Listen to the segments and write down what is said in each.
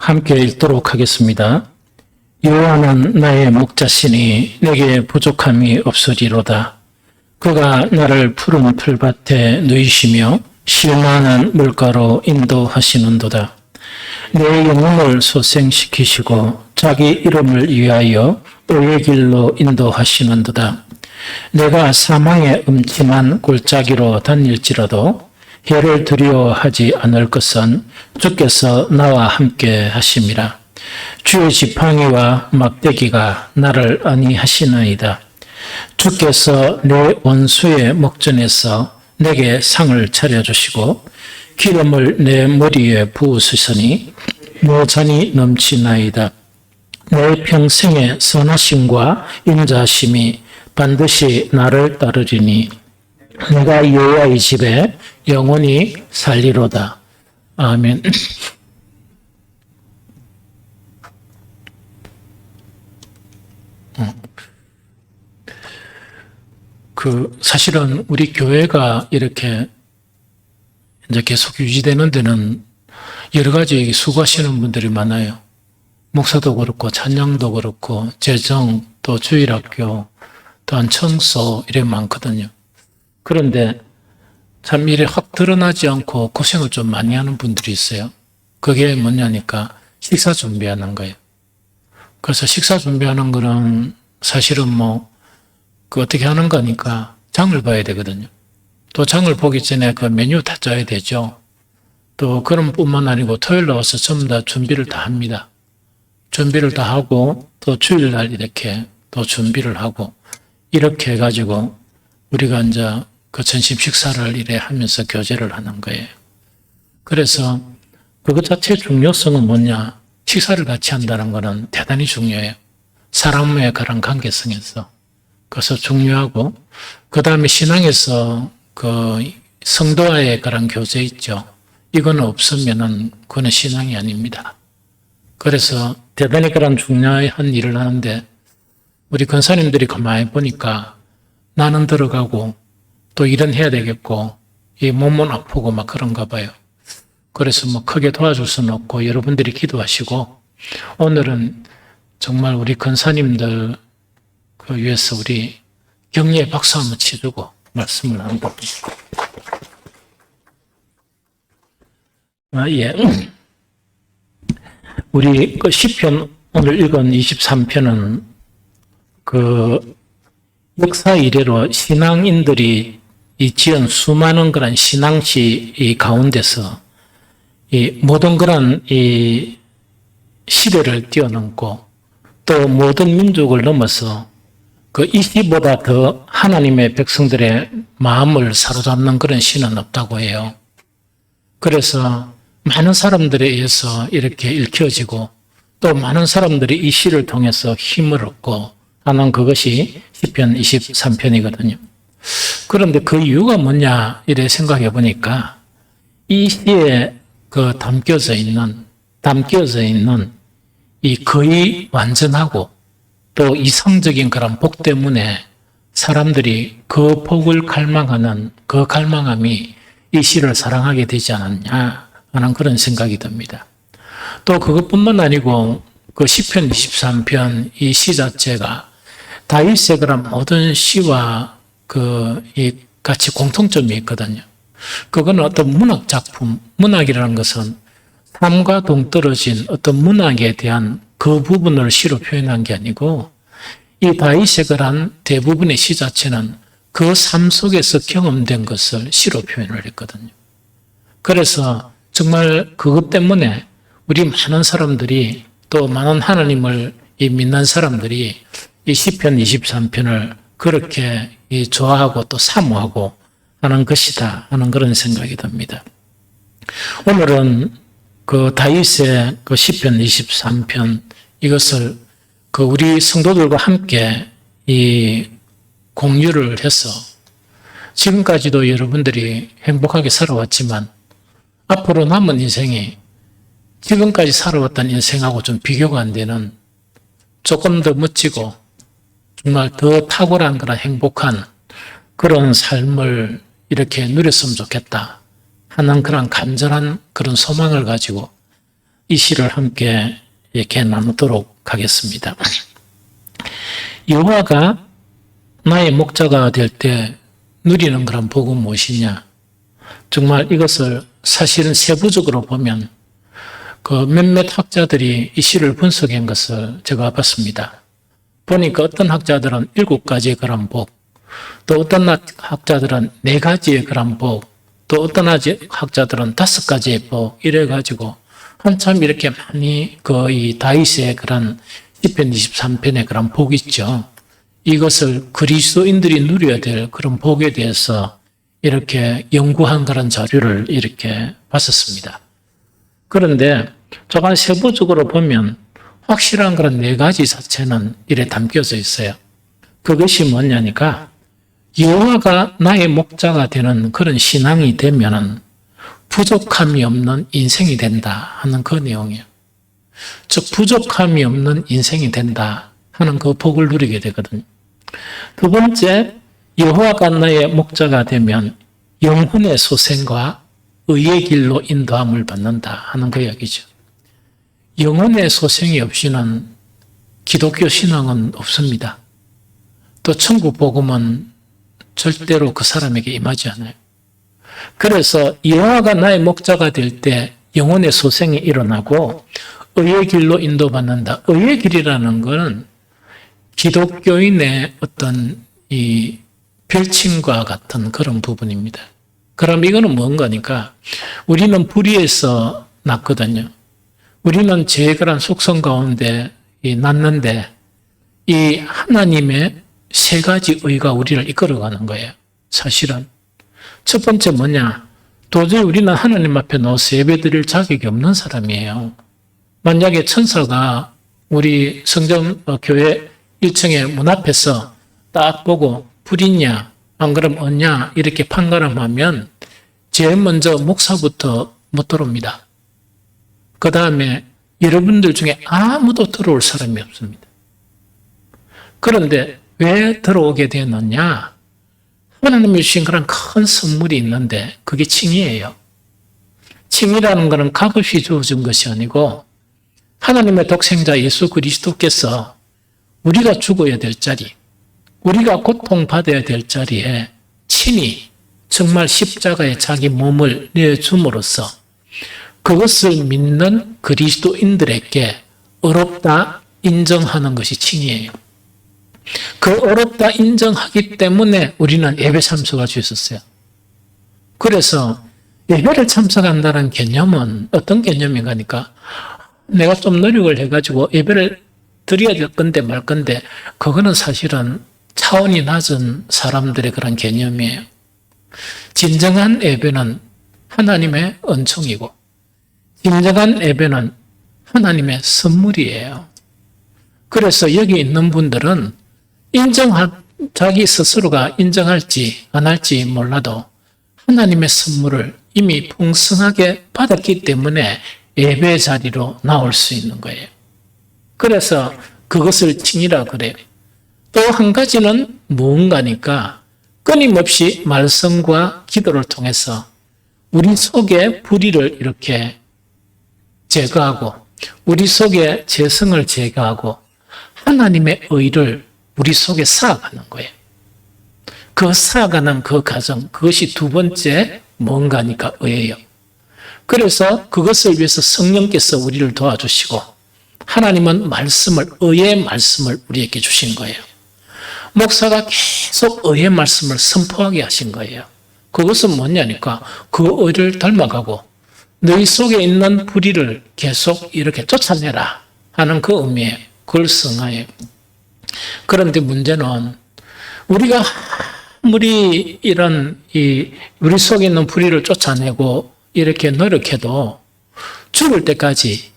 함께 읽도록 하겠습니다. 여호와는 나의 목자시니 내게 부족함이 없으리로다. 그가 나를 푸른 풀밭에 누이시며 쉴만한 물가로 인도하시는도다. 내 영혼을 소생시키시고 자기 이름을 위하여 의의 길로 인도하시는도다. 내가 사망의 음침한 골짜기로 다닐지라도 해를 두려워하지 않을 것은 주께서 나와 함께 하심이라. 주의 지팡이와 막대기가 나를 안위하시나이다. 주께서 내 원수의 목전에서 내게 상을 차려주시고 기름을 내 머리에 부으시니 내 잔이 넘치나이다. 내 평생의 선하심과 인자심이 반드시 나를 따르리니 내가 여호와의 집에 영원히 살리로다. 아멘. 사실은 우리 교회가 이렇게 이제 계속 유지되는 데는 여러 가지 수고하시는 분들이 많아요. 목사도 그렇고, 찬양도 그렇고, 재정, 또 주일학교, 또한 청소, 이래 많거든요. 그런데 참 이래 확 드러나지 않고 고생을 좀 많이 하는 분들이 있어요. 그게 뭐냐니까 식사 준비하는 거예요. 그래서 식사 준비하는 거는 사실은 어떻게 하는 거니까 장을 봐야 되거든요. 또 장을 보기 전에 그 메뉴 다 짜야 되죠. 또 그런 뿐만 아니고 토요일 나와서 전부 다 준비를 다 합니다. 준비를 다 하고 또 주일날 이렇게 또 준비를 하고 이렇게 해가지고 우리가 이제 그 전심 식사를 이래 하면서 교제를 하는 거예요. 그래서 그것 자체의 중요성은 뭐냐? 식사를 같이 한다는 것은 대단히 중요해요. 사람의 그런 관계성에서. 그래서 중요하고, 그 다음에 신앙에서 그 성도와의 그런 교제 있죠. 이거는 없으면은 그거는 신앙이 아닙니다. 그래서 대단히 그런 중요한 일을 하는데, 우리 권사님들이 가만히 보니까 나는 들어가고 또 일은 해야 되겠고, 이 몸은 아프고 막 그런가 봐요. 그래서 크게 도와줄 수는 없고 여러분들이 기도하시고, 오늘은 정말 우리 권사님들 그 위해서 우리 격려의 박수 한번 치주고 말씀을 한번. 예. 우리 그 시편 오늘 읽은 23편은 그 역사 이래로 신앙인들이 이 지은 수많은 그런 신앙시 이 가운데서 이 모든 그런 이 시대를 뛰어넘고 또 모든 민족을 넘어서 그 이 시보다 더 하나님의 백성들의 마음을 사로잡는 그런 시는 없다고 해요. 그래서 많은 사람들에 의해서 이렇게 읽혀지고 또 많은 사람들이 이 시를 통해서 힘을 얻고 하는 그것이 시편 23편이거든요. 그런데 그 이유가 뭐냐 이래 생각해 보니까 이 시에 그 담겨져 있는 이 거의 완전하고 또 이상적인 그런 복 때문에 사람들이 그 복을 갈망하는 그 갈망함이 이 시를 사랑하게 되지 않았냐 하는 그런 생각이 듭니다. 또 그것뿐만 아니고 그 시편 23편 이 시 자체가 다윗의 그런 모든 시와 같이 공통점이 있거든요. 그건 어떤 문학 작품, 문학이라는 것은 삶과 동떨어진 어떤 문학에 대한 그 부분을 시로 표현한 게 아니고 이 다윗의 그런 대부분의 시 자체는 그 삶 속에서 경험된 것을 시로 표현을 했거든요. 그래서 정말 그것 때문에 우리 많은 사람들이 또 많은 하나님을 믿는 사람들이 이 시편 23편을 그렇게 좋아하고 또 사모하고 하는 것이다 하는 그런 생각이 듭니다. 오늘은 그 다윗의 그 시편 23편 이것을 그 우리 성도들과 함께 이 공유를 해서 지금까지도 여러분들이 행복하게 살아왔지만 앞으로 남은 인생이 지금까지 살아왔던 인생하고 좀 비교가 안 되는 조금 더 멋지고 정말 더 탁월한 그런 행복한 그런 삶을 이렇게 누렸으면 좋겠다 하는 그런 간절한 그런 소망을 가지고 이 시를 함께 이렇게 나누도록 하겠습니다. 여호와가 나의 목자가 될 때 누리는 그런 복은 무엇이냐? 정말 이것을 사실은 세부적으로 보면 그 몇몇 학자들이 이 시를 분석한 것을 제가 봤습니다. 보니까 어떤 학자들은 7가지의 그런 복, 또 어떤 학자들은 4가지의 그런 복, 또 어떤 학자들은 5가지의 복, 이래가지고 한참 이렇게 많이 거의 다윗의 그런 시편 23편의 그런 복이 있죠. 이것을 그리스도인들이 누려야 될 그런 복에 대해서 이렇게 연구한 그런 자료를 이렇게 봤었습니다. 그런데 조금 세부적으로 보면 확실한 그런 4가지 자체는 이래 담겨져 있어요. 그것이 뭐냐니까 여호와가 나의 목자가 되는 그런 신앙이 되면은 부족함이 없는 인생이 된다 하는 그 내용이에요. 즉 부족함이 없는 인생이 된다 하는 그 복을 누리게 되거든요. 두 번째, 여호와가 나의 목자가 되면 영혼의 소생과 의의 길로 인도함을 받는다 하는 그 이야기죠. 영혼의 소생이 없이는 기독교 신앙은 없습니다. 또 천국 복음은 절대로 그 사람에게 임하지 않아요. 그래서 여호와가 나의 목자가 될 때 영혼의 소생이 일어나고 의의 길로 인도받는다. 의의 길이라는 것은 기독교인의 어떤 이 별칭과 같은 그런 부분입니다. 그럼 이거는 뭔가니까 우리는 불의에서 났거든요. 우리는 죄의 그런 속성 가운데 났는데 이 하나님의 3가지 의가 우리를 이끌어가는 거예요. 사실은. 첫 번째 뭐냐? 도저히 우리는 하나님 앞에 나와서 예배드릴 자격이 없는 사람이에요. 만약에 천사가 우리 성전 교회 1층에 문 앞에서 딱 보고 불이냐 안 그럼 없냐 이렇게 판가름하면 제일 먼저 목사부터 못 들어옵니다. 그 다음에 여러분들 중에 아무도 들어올 사람이 없습니다. 그런데 왜 들어오게 되었느냐? 하나님이 주신 그런 큰 선물이 있는데 그게 칭의예요. 칭의라는 것은 값없이 주어진 것이 아니고 하나님의 독생자 예수 그리스도께서 우리가 죽어야 될 자리, 우리가 고통받아야 될 자리에 친히 정말 십자가에 자기 몸을 내줌으로써 그것을 믿는 그리스도인들에게 어렵다 인정하는 것이 칭의예요. 그 어렵다 인정하기 때문에 우리는 예배 참석할 수 있었어요. 그래서 예배를 참석한다는 개념은 어떤 개념인가니까 내가 좀 노력을 해가지고 예배를 드려야 될 건데 말 건데 그거는 사실은 차원이 낮은 사람들의 그런 개념이에요. 진정한 예배는 하나님의 은총이고 진정한 예배는 하나님의 선물이에요. 그래서 여기 있는 분들은 자기 스스로가 인정할지 안 할지 몰라도 하나님의 선물을 이미 풍성하게 받았기 때문에 예배 자리로 나올 수 있는 거예요. 그래서 그것을 칭의라 그래요. 또 한 가지는 무언가니까 끊임없이 말씀과 기도를 통해서 우리 속에 불의를 이렇게 제거하고 우리 속에 죄성을 제거하고 하나님의 의를 우리 속에 쌓아가는 거예요. 그 쌓아가는 그 과정, 그것이 두 번째 뭔가니까 의예요. 그래서 그것을 위해서 성령께서 우리를 도와주시고 하나님은 말씀을, 의의 말씀을 우리에게 주신 거예요. 목사가 계속 의의 말씀을 선포하게 하신 거예요. 그것은 뭐냐니까 그 의를 닮아가고 너희 속에 있는 불의를 계속 이렇게 쫓아내라 하는 그 의미예요. 그걸 성화예요. 그런데 문제는 우리가 아무리 이런 우리 속에 있는 불의를 쫓아내고 이렇게 노력해도 죽을 때까지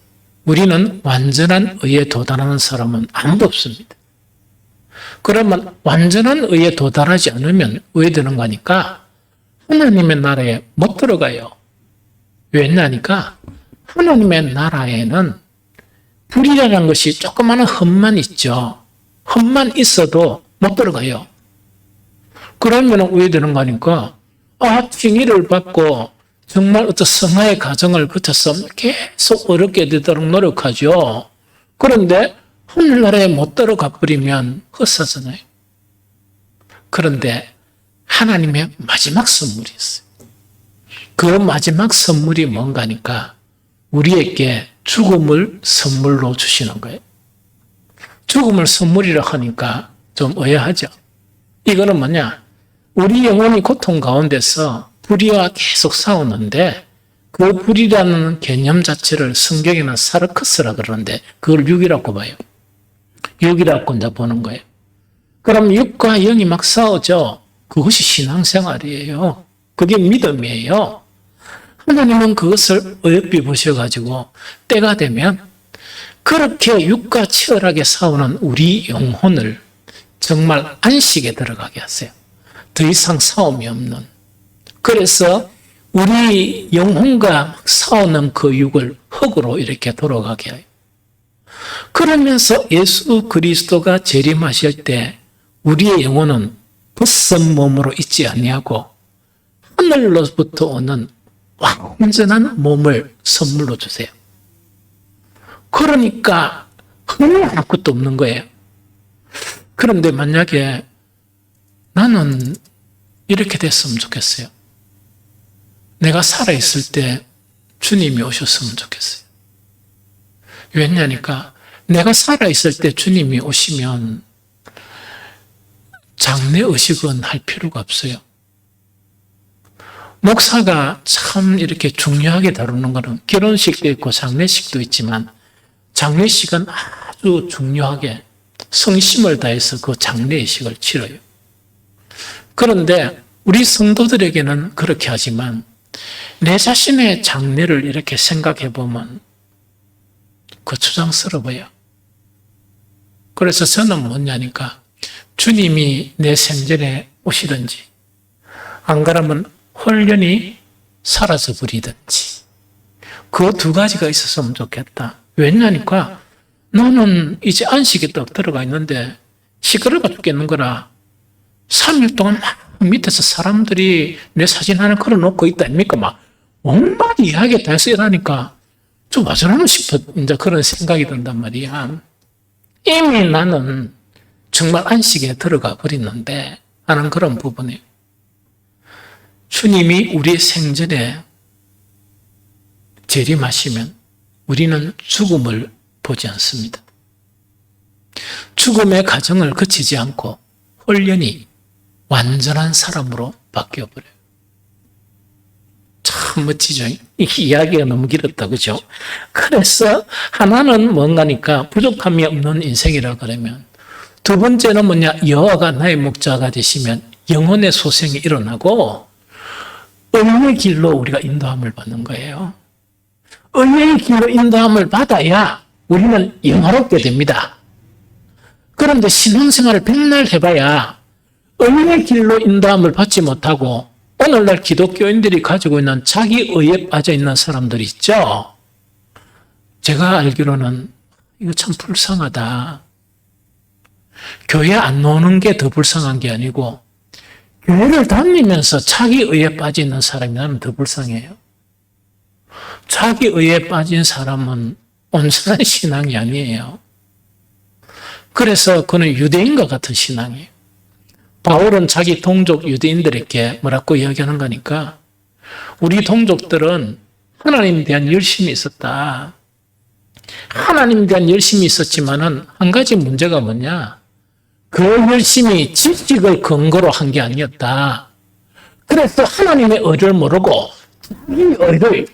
우리는 완전한 의에 도달하는 사람은 아무도 없습니다. 그러면 완전한 의에 도달하지 않으면 왜 되는 거니까 하나님의 나라에 못 들어가요. 왜냐니까 하나님의 나라에는 불이라는 것이 조그마한 흠만 있죠. 흠만 있어도 못 들어가요. 그러면 왜 되는 거니까 칭의를 받고 정말 어떤 성화의 과정을 거쳐서 계속 어렵게 되도록 노력하죠. 그런데 하늘나라에 못 들어가 버리면 헛사잖아요. 그런데 하나님의 마지막 선물이 있어요. 그 마지막 선물이 뭔가 하니까 우리에게 죽음을 선물로 주시는 거예요. 죽음을 선물이라 하니까 좀 의아하죠. 이거는 뭐냐? 우리 영혼이 고통 가운데서 불의와 계속 싸우는데 그 불의라는 개념 자체를 성경에는 사르커스라 그러는데 그걸 육이라고 봐요. 육이라고 이제 보는 거예요. 그럼 육과 영이 막 싸우죠. 그것이 신앙생활이에요. 그게 믿음이에요. 하나님은 그것을 어여삐 보셔가지고 때가 되면 그렇게 육과 치열하게 싸우는 우리 영혼을 정말 안식에 들어가게 하세요. 더 이상 싸움이 없는. 그래서 우리 영혼과 싸우는 그 육을 흙으로 이렇게 돌아가게 해요. 그러면서 예수 그리스도가 재림하실 때 우리의 영혼은 벗은 몸으로 있지 아니하고 하늘로부터 오는 완전한 몸을 선물로 주세요. 그러니까 흔히 아무것도 없는 거예요. 그런데 만약에 나는 이렇게 됐으면 좋겠어요. 내가 살아있을 때 주님이 오셨으면 좋겠어요. 왜냐니까 내가 살아있을 때 주님이 오시면 장례의식은 할 필요가 없어요. 목사가 참 이렇게 중요하게 다루는 것은 결혼식도 있고 장례식도 있지만 장례식은 아주 중요하게 성심을 다해서 그 장례의식을 치러요. 그런데 우리 성도들에게는 그렇게 하지만 내 자신의 장래를 이렇게 생각해 보면 거추장스러워요. 그래서 저는 뭐냐니까 주님이 내 생전에 오시든지 안 그러면 홀연히 사라져 버리든지 그 두 가지가 있었으면 좋겠다. 왜냐니까 나는 이제 안식에 딱 들어가 있는데 시끄러워 죽겠는 거라 3일 동안 막 밑에서 사람들이 내 사진 하나 걸어놓고 있다 아닙니까? 막 온갖 이야기 다 해서 이러니까 좀 와서라면 싶어 이제 그런 생각이 든단 말이야. 이미 나는 정말 안식에 들어가 버리는데 하는 그런 부분이에요. 주님이 우리의 생전에 재림하시면 우리는 죽음을 보지 않습니다. 죽음의 과정을 거치지 않고 홀연히 완전한 사람으로 바뀌어버려요. 참 멋지죠? 이 이야기가 너무 길었다, 그죠? 그래서 하나는 뭔가니까 부족함이 없는 인생이라 그러면 두 번째는 뭐냐? 여호와가 나의 목자가 되시면 영혼의 소생이 일어나고 의의 길로 우리가 인도함을 받는 거예요. 의의 길로 인도함을 받아야 우리는 영화롭게 됩니다. 그런데 신앙생활을 백날 해봐야 의의 길로 인도함을 받지 못하고 오늘날 기독교인들이 가지고 있는 자기 의에 빠져 있는 사람들이 있죠. 제가 알기로는 이거 참 불쌍하다. 교회 안 나오는 게 더 불쌍한 게 아니고 교회를 다니면서 자기 의에 빠져 있는 사람이 나는 더 불쌍해요. 자기 의에 빠진 사람은 온전한 신앙이 아니에요. 그래서 그는 유대인과 같은 신앙이에요. 바울은 자기 동족 유대인들에게 뭐라고 이야기하는 거니까 우리 동족들은 하나님에 대한 열심이 있었다. 하나님에 대한 열심이 있었지만은 한 가지 문제가 뭐냐? 그 열심이 지식을 근거로 한 게 아니었다. 그래서 하나님의 의를 모르고 이 의를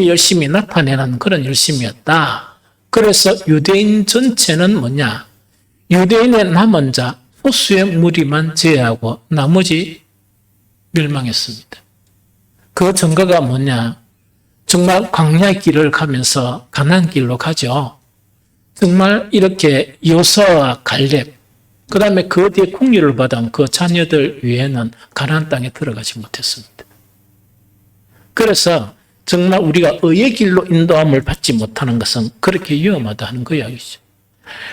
열심히 나타내는 그런 열심이었다. 그래서 유대인 전체는 뭐냐? 유대인의 남은 자 소수의 무리만 제외하고 나머지 멸망했습니다. 그 증거가 뭐냐? 정말 광야의 길을 가면서 가나안 길로 가죠. 정말 이렇게 여호수아와 갈렙, 그 다음에 그 뒤에 국리를 받은 그 자녀들 외에는 가나안 땅에 들어가지 못했습니다. 그래서 정말 우리가 의의 길로 인도함을 받지 못하는 것은 그렇게 위험하다 하는 그 이야기죠.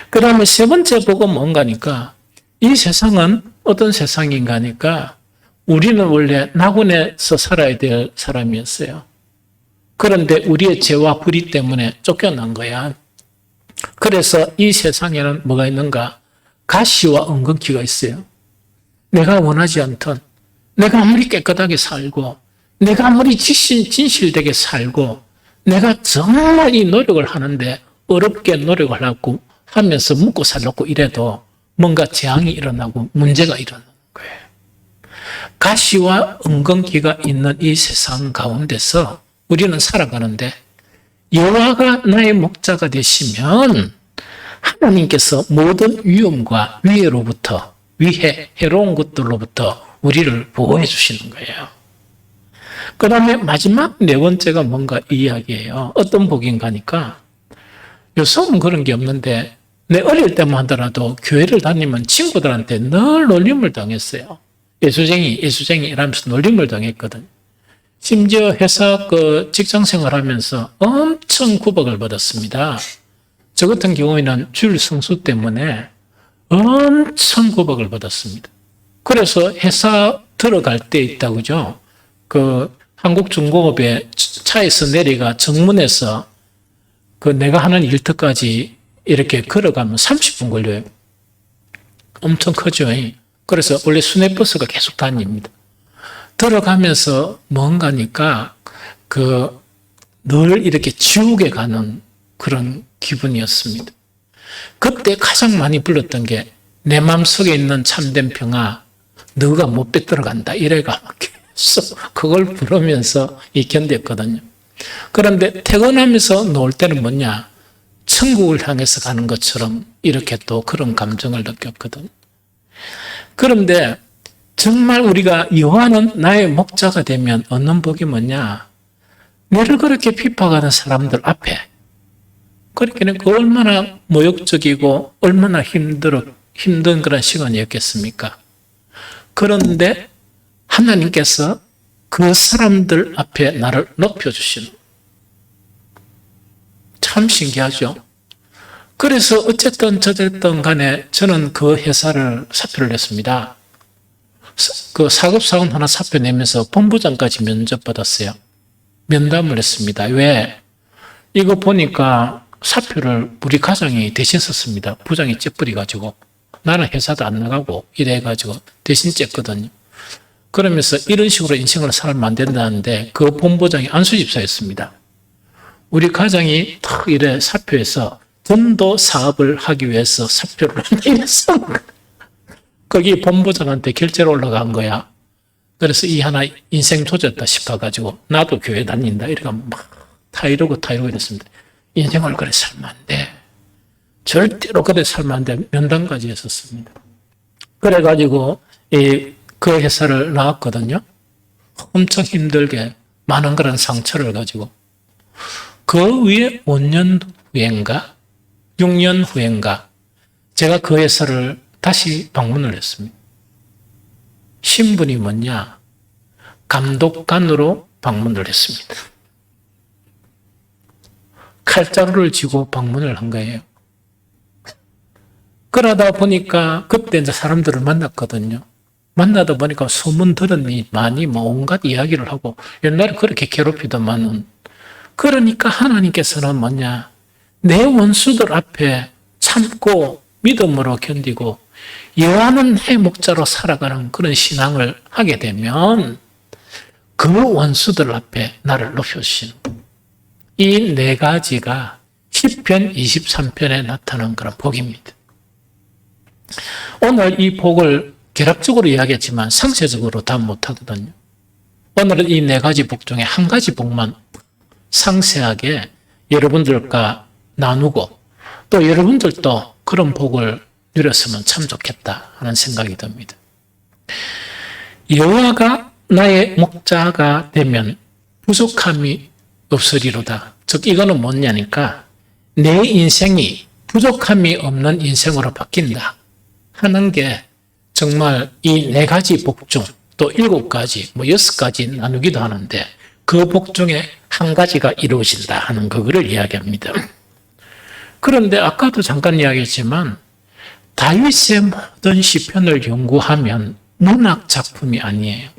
그 다음에 세 번째 보고 뭔가니까 이 세상은 어떤 세상인가 하니까 우리는 원래 낙원에서 살아야 될 사람이었어요. 그런데 우리의 죄와 불의 때문에 쫓겨난 거야. 그래서 이 세상에는 뭐가 있는가? 가시와 은근키가 있어요. 내가 원하지 않던, 내가 아무리 깨끗하게 살고, 내가 아무리 진실되게 살고, 내가 정말 이 노력을 하는데 어렵게 노력을 하고 하면서 먹고 살려고 이래도 뭔가 재앙이 일어나고 문제가 일어나는 거예요. 가시와 은근키가 있는 이 세상 가운데서 우리는 살아가는데 여호와가 나의 목자가 되시면 하나님께서 모든 위험과 위해로부터 해로운 것들로부터 우리를 보호해 주시는 거예요. 그 다음에 마지막 네 번째가 뭔가 이 이야기예요. 어떤 복인가 하니까 요즘은 그런 게 없는데 내 어릴 때만 하더라도 교회를 다니면 친구들한테 늘 놀림을 당했어요. 예수쟁이 이러면서 놀림을 당했거든. 심지어 회사 직장 생활하면서 엄청 구박을 받았습니다. 저 같은 경우에는 주일 성수 때문에 엄청 구박을 받았습니다. 그래서 회사 들어갈 때 있다 그죠? 한국중공업에 차에서 내려가 정문에서 내가 하는 일터까지 이렇게 걸어가면 30분 걸려요. 엄청 크죠. 그래서 원래 시내버스가 계속 다닙니다. 들어가면서 뭔가니까 늘 이렇게 지옥에 가는 그런 기분이었습니다. 그때 가장 많이 불렀던 게 내 마음속에 있는 참된 평화 너가 못 뺏들어간다 이래가 계속 그걸 부르면서 견뎠거든요. 그런데 퇴근하면서 놓을 때는 뭐냐? 천국을 향해서 가는 것처럼 이렇게 또 그런 감정을 느꼈거든. 그런데 정말 우리가 여호와는 나의 목자가 되면 얻는 복이 뭐냐? 나를 그렇게 핍박하는 사람들 앞에 그렇게는 얼마나 모욕적이고 얼마나 힘든 그런 시간이었겠습니까? 그런데 하나님께서 그 사람들 앞에 나를 높여주시는 참 신기하죠. 그래서 어쨌든 저쨌든 간에 저는 그 회사를 사표를 냈습니다. 사급사원 하나 사표 내면서 본부장까지 면접받았어요. 면담을 했습니다. 왜? 이거 보니까 사표를 우리 가장이 대신 썼습니다. 부장이 째버려가지고 나는 회사도 안 나가고 이래가지고 대신 쨌거든요. 그러면서 이런 식으로 인생을 살면 안 된다는데 그 본부장이 안수집사였습니다. 우리 가장이 탁 이래 사표에서 전도 사업을 하기 위해서 사표를 내서 거기 본부장한테 결제로 올라간 거야. 그래서 이 하나 인생 조졌다 싶어가지고 나도 교회 다닌다 이러가 막 다 이러고 이랬습니다. 인생을 그래 살면 안 돼. 절대로 그래 살면 안 돼. 면담까지 했었습니다. 그래가지고 그 회사를 나왔거든요. 엄청 힘들게 많은 그런 상처를 가지고 그 위에 5년 후인가 6년 후인가 제가 그 회사를 다시 방문을 했습니다. 신분이 뭐냐? 감독관으로 방문을 했습니다. 칼자루를 쥐고 방문을 한 거예요. 그러다 보니까 그때 이제 사람들을 만났거든요. 만나다 보니까 소문 들으니 많이 온갖 이야기를 하고 옛날에 그렇게 괴롭히더만은 그러니까 하나님께서는 뭐냐? 내 원수들 앞에 참고 믿음으로 견디고 여호와는 내 목자로 살아가는 그런 신앙을 하게 되면 그 원수들 앞에 나를 높여주시는 이 네 가지가 시편 23편에 나타난 그런 복입니다. 오늘 이 복을 개략적으로 이야기했지만 상세적으로 다 못하거든요. 오늘은 이 네 가지 복 중에 한 가지 복만 상세하게 여러분들과 나누고 또 여러분들도 그런 복을 누렸으면 참 좋겠다 하는 생각이 듭니다. 여호와가 나의 목자가 되면 부족함이 없으리로다. 즉 이거는 뭐냐니까 내 인생이 부족함이 없는 인생으로 바뀐다 하는 게 정말 이 네 가지 복 중 또 7가지, 6가지 나누기도 하는데 그 복 중에 한 가지가 이루어진다 하는 그거를 이야기합니다. 그런데 아까도 잠깐 이야기했지만 다윗의 모든 시편을 연구하면 문학 작품이 아니에요.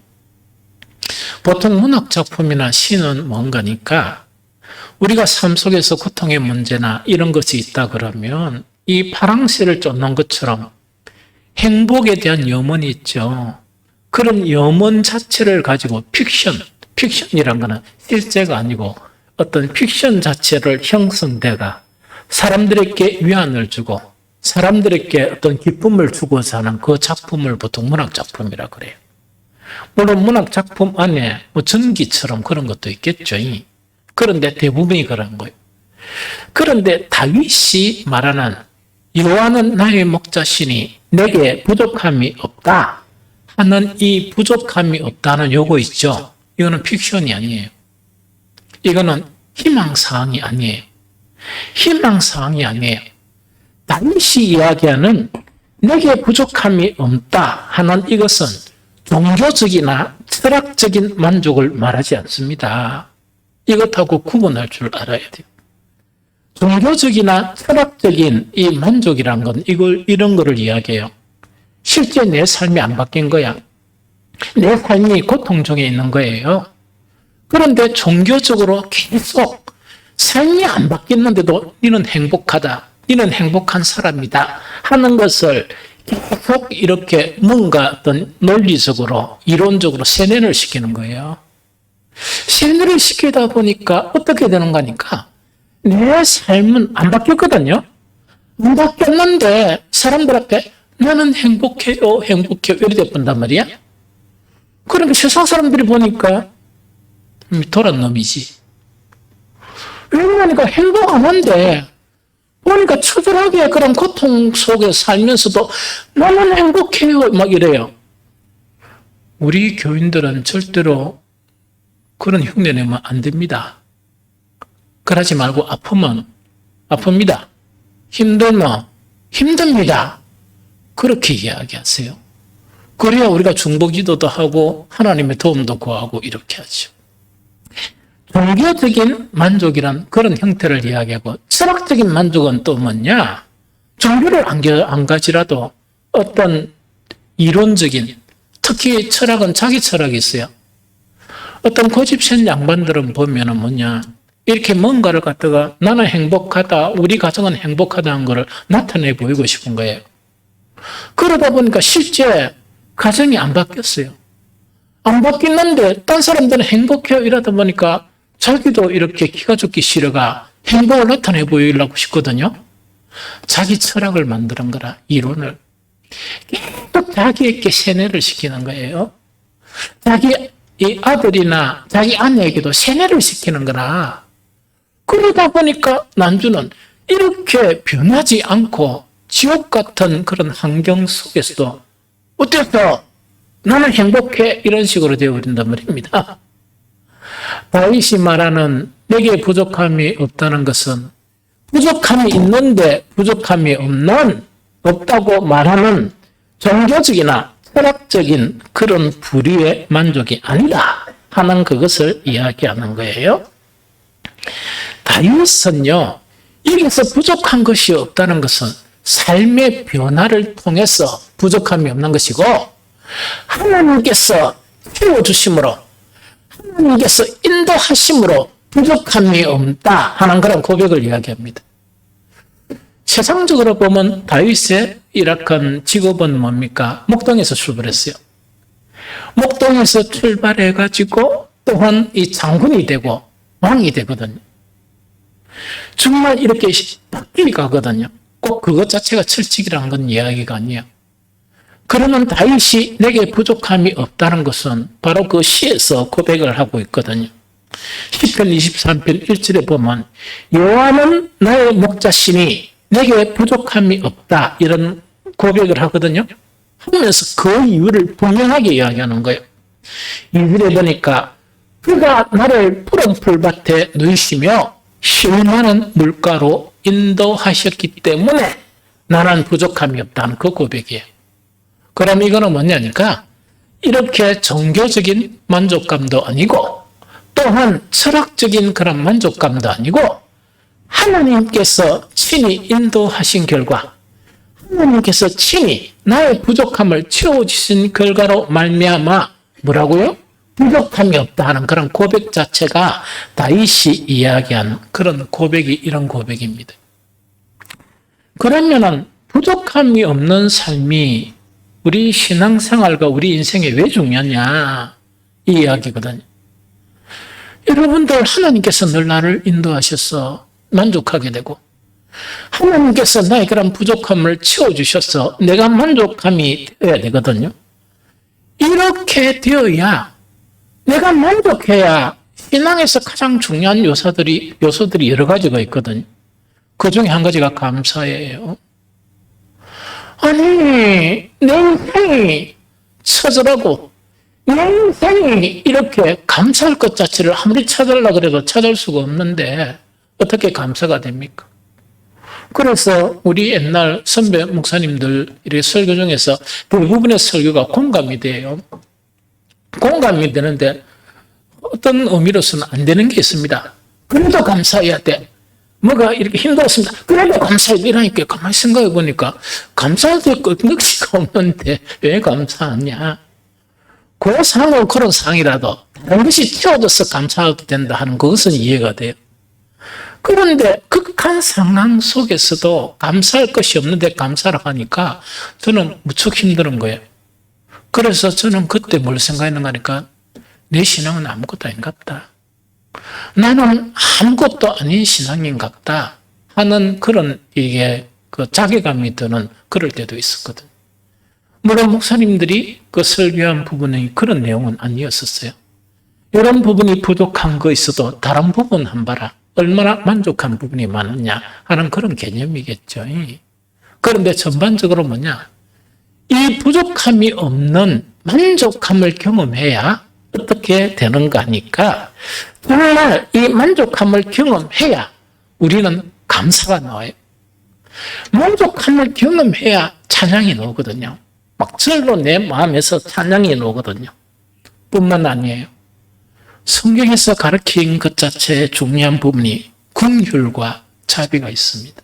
보통 문학 작품이나 시는 뭔가니까 우리가 삶 속에서 고통의 문제나 이런 것이 있다 그러면 이 파랑새를 쫓는 것처럼 행복에 대한 염원이 있죠. 그런 염원 자체를 가지고 픽션이란 거는 실제가 아니고 어떤 픽션 자체를 형성대가 사람들에게 위안을 주고 사람들에게 어떤 기쁨을 주고자 하는 그 작품을 보통 문학작품이라 그래요. 물론 문학작품 안에 뭐 전기처럼 그런 것도 있겠죠. 그런데 대부분이 그런 거예요. 그런데 다윗이 말하는 여호와는 나의 목자시니 내게 부족함이 없다 하는 이 부족함이 없다는 요거 있죠. 이거는 픽션이 아니에요. 이거는 희망사항이 아니에요. 희망사항이 아니에요. 다윗이 이야기하는 내게 부족함이 없다 하는 이것은 종교적이나 철학적인 만족을 말하지 않습니다. 이것하고 구분할 줄 알아야 돼요. 종교적이나 철학적인 이 만족이란 건 이런 거를 이야기해요. 실제 내 삶이 안 바뀐 거야. 내 삶이 고통 중에 있는 거예요. 그런데 종교적으로 계속 삶이 안 바뀌었는데도 너는 행복하다. 너는 행복한 사람이다. 하는 것을 계속 이렇게 뭔가 어떤 논리적으로 이론적으로 세뇌를 시키는 거예요. 세뇌를 시키다 보니까 어떻게 되는 거니까 내 삶은 안 바뀌었거든요. 안 바뀌었는데 사람들 앞에 나는 행복해요, 행복해요 이렇게 본단 말이야. 그러니까 세상 사람들이 보니까 도란 놈이지. 왜냐하니까 행복 안 한데 보니까 처절하게 그런 고통 속에 살면서도 나는 행복해요 막 이래요. 우리 교인들은 절대로 그런 흉내 내면 안 됩니다. 그러지 말고 아프면 아픕니다. 힘들면 힘듭니다. 그렇게 이야기하세요. 그래야 우리가 중보기도도 하고 하나님의 도움도 구하고 이렇게 하죠. 종교적인 만족이란 그런 형태를 이야기하고 철학적인 만족은 또 뭐냐? 종교를 안 가지라도 어떤 이론적인 특히 철학은 자기 철학이 있어요. 어떤 고집센 양반들은 보면은 뭐냐? 이렇게 뭔가를 갖다가 나는 행복하다, 우리 가정은 행복하다는 것을 나타내 보이고 싶은 거예요. 그러다 보니까 실제 가정이 안 바뀌었어요. 안 바뀌었는데 딴 사람들은 행복해요 이러다 보니까 자기도 이렇게 기가 죽기 싫어가 행복을 나타내 보이려고 싶거든요. 자기 철학을 만드는 거라, 이론을. 계속 자기에게 세뇌를 시키는 거예요. 자기 아들이나 자기 아내에게도 세뇌를 시키는 거라. 그러다 보니까 난주는 이렇게 변하지 않고 지옥 같은 그런 환경 속에서도 어땠어? 나는 행복해. 이런 식으로 되어버린단 말입니다. 다윗이 말하는 내게 부족함이 없다는 것은 부족함이 있는데 부족함이 없다고 말하는 종교적이나 철학적인 그런 부류의 만족이 아니다 하는 그것을 이야기하는 거예요. 다윗은요, 여기서 부족한 것이 없다는 것은 삶의 변화를 통해서 부족함이 없는 것이고 하나님께서 키워주심으로 하나님께서 인도하심으로 부족함이 없다 하는 그런 고백을 이야기합니다. 세상적으로 보면 다윗의 일확한 직업은 뭡니까? 목동에서 출발했어요. 목동에서 출발해가지고 또한 이 장군이 되고 왕이 되거든요. 정말 이렇게 바뀌게 가거든요. 꼭 그것 자체가 철칙이라는 건 이야기가 아니에요. 그러면 다윗이 내게 부족함이 없다는 것은 바로 그 시에서 고백을 하고 있거든요. 시편 23편 1절에 보면 여호와는 나의 목자시니 내게 부족함이 없다 이런 고백을 하거든요. 하면서 그 이유를 분명하게 이야기하는 거예요. 2절에 보니까 그가 나를 푸른 풀밭에 누이시며 쉴만한 물가로 인도하셨기 때문에 나는 부족함이 없다는 그 고백이에요. 그럼 이거는 뭐냐니까 이렇게 종교적인 만족감도 아니고 또한 철학적인 그런 만족감도 아니고 하나님께서 친히 인도하신 결과 하나님께서 친히 나의 부족함을 채워주신 결과로 말미암아 뭐라고요? 부족함이 없다 하는 그런 고백 자체가 다윗이 이야기한 그런 고백이 이런 고백입니다. 그러면은 부족함이 없는 삶이 우리 신앙생활과 우리 인생에 왜 중요하냐 이 이야기거든요. 여러분들 하나님께서 늘 나를 인도하셔서 만족하게 되고 하나님께서 나의 그런 부족함을 채워주셔서 내가 만족함이 되어야 되거든요. 이렇게 되어야 내가 만족해야 신앙에서 가장 중요한 요소들이 여러 가지가 있거든요. 그 중에 한 가지가 감사예요. 아니, 내 인생이 처절하고 내 인생이 이렇게 감사할 것 자체를 아무리 찾으려고 해도 찾을 수가 없는데 어떻게 감사가 됩니까? 그래서 우리 옛날 선배 목사님들 이렇게 설교 중에서 대부분의 설교가 공감이 돼요. 공감이 되는데 어떤 의미로서는 안 되는 게 있습니다. 그래도 감사해야 돼. 뭐가 이렇게 힘들었습니다. 그래도 감사해야 되라니까. 가만히 생각해 보니까 감사할 때 끝없이가 없는데 왜 감사하냐. 그 상황은 그런 상황이라도 다른 것이 채워져서 감사해도 된다 하는 그것은 이해가 돼요. 그런데 극한 상황 속에서도 감사할 것이 없는데 감사를 하니까 저는 무척 힘든 거예요. 그래서 저는 그때 뭘 생각했는가 하니까 내 신앙은 아무것도 아닌 것 같다. 나는 아무것도 아닌 신앙인 것 같다 하는 그런 이게 그 자괴감이 드는 그럴 때도 있었거든. 물론 목사님들이 그 설교한 부분이 그런 내용은 아니었었어요. 이런 부분이 부족한 거 있어도 다른 부분 한 봐라. 얼마나 만족한 부분이 많았냐 하는 그런 개념이겠죠. 그런데 전반적으로 뭐냐? 이 부족함이 없는 만족함을 경험해야 어떻게 되는가 하니까 정말 이 만족함을 경험해야 우리는 감사가 나와요. 만족함을 경험해야 찬양이 나오거든요. 막 절로 내 마음에서 찬양이 나오거든요. 뿐만 아니에요. 성경에서 가르친 것 자체의 중요한 부분이 긍휼과 자비가 있습니다.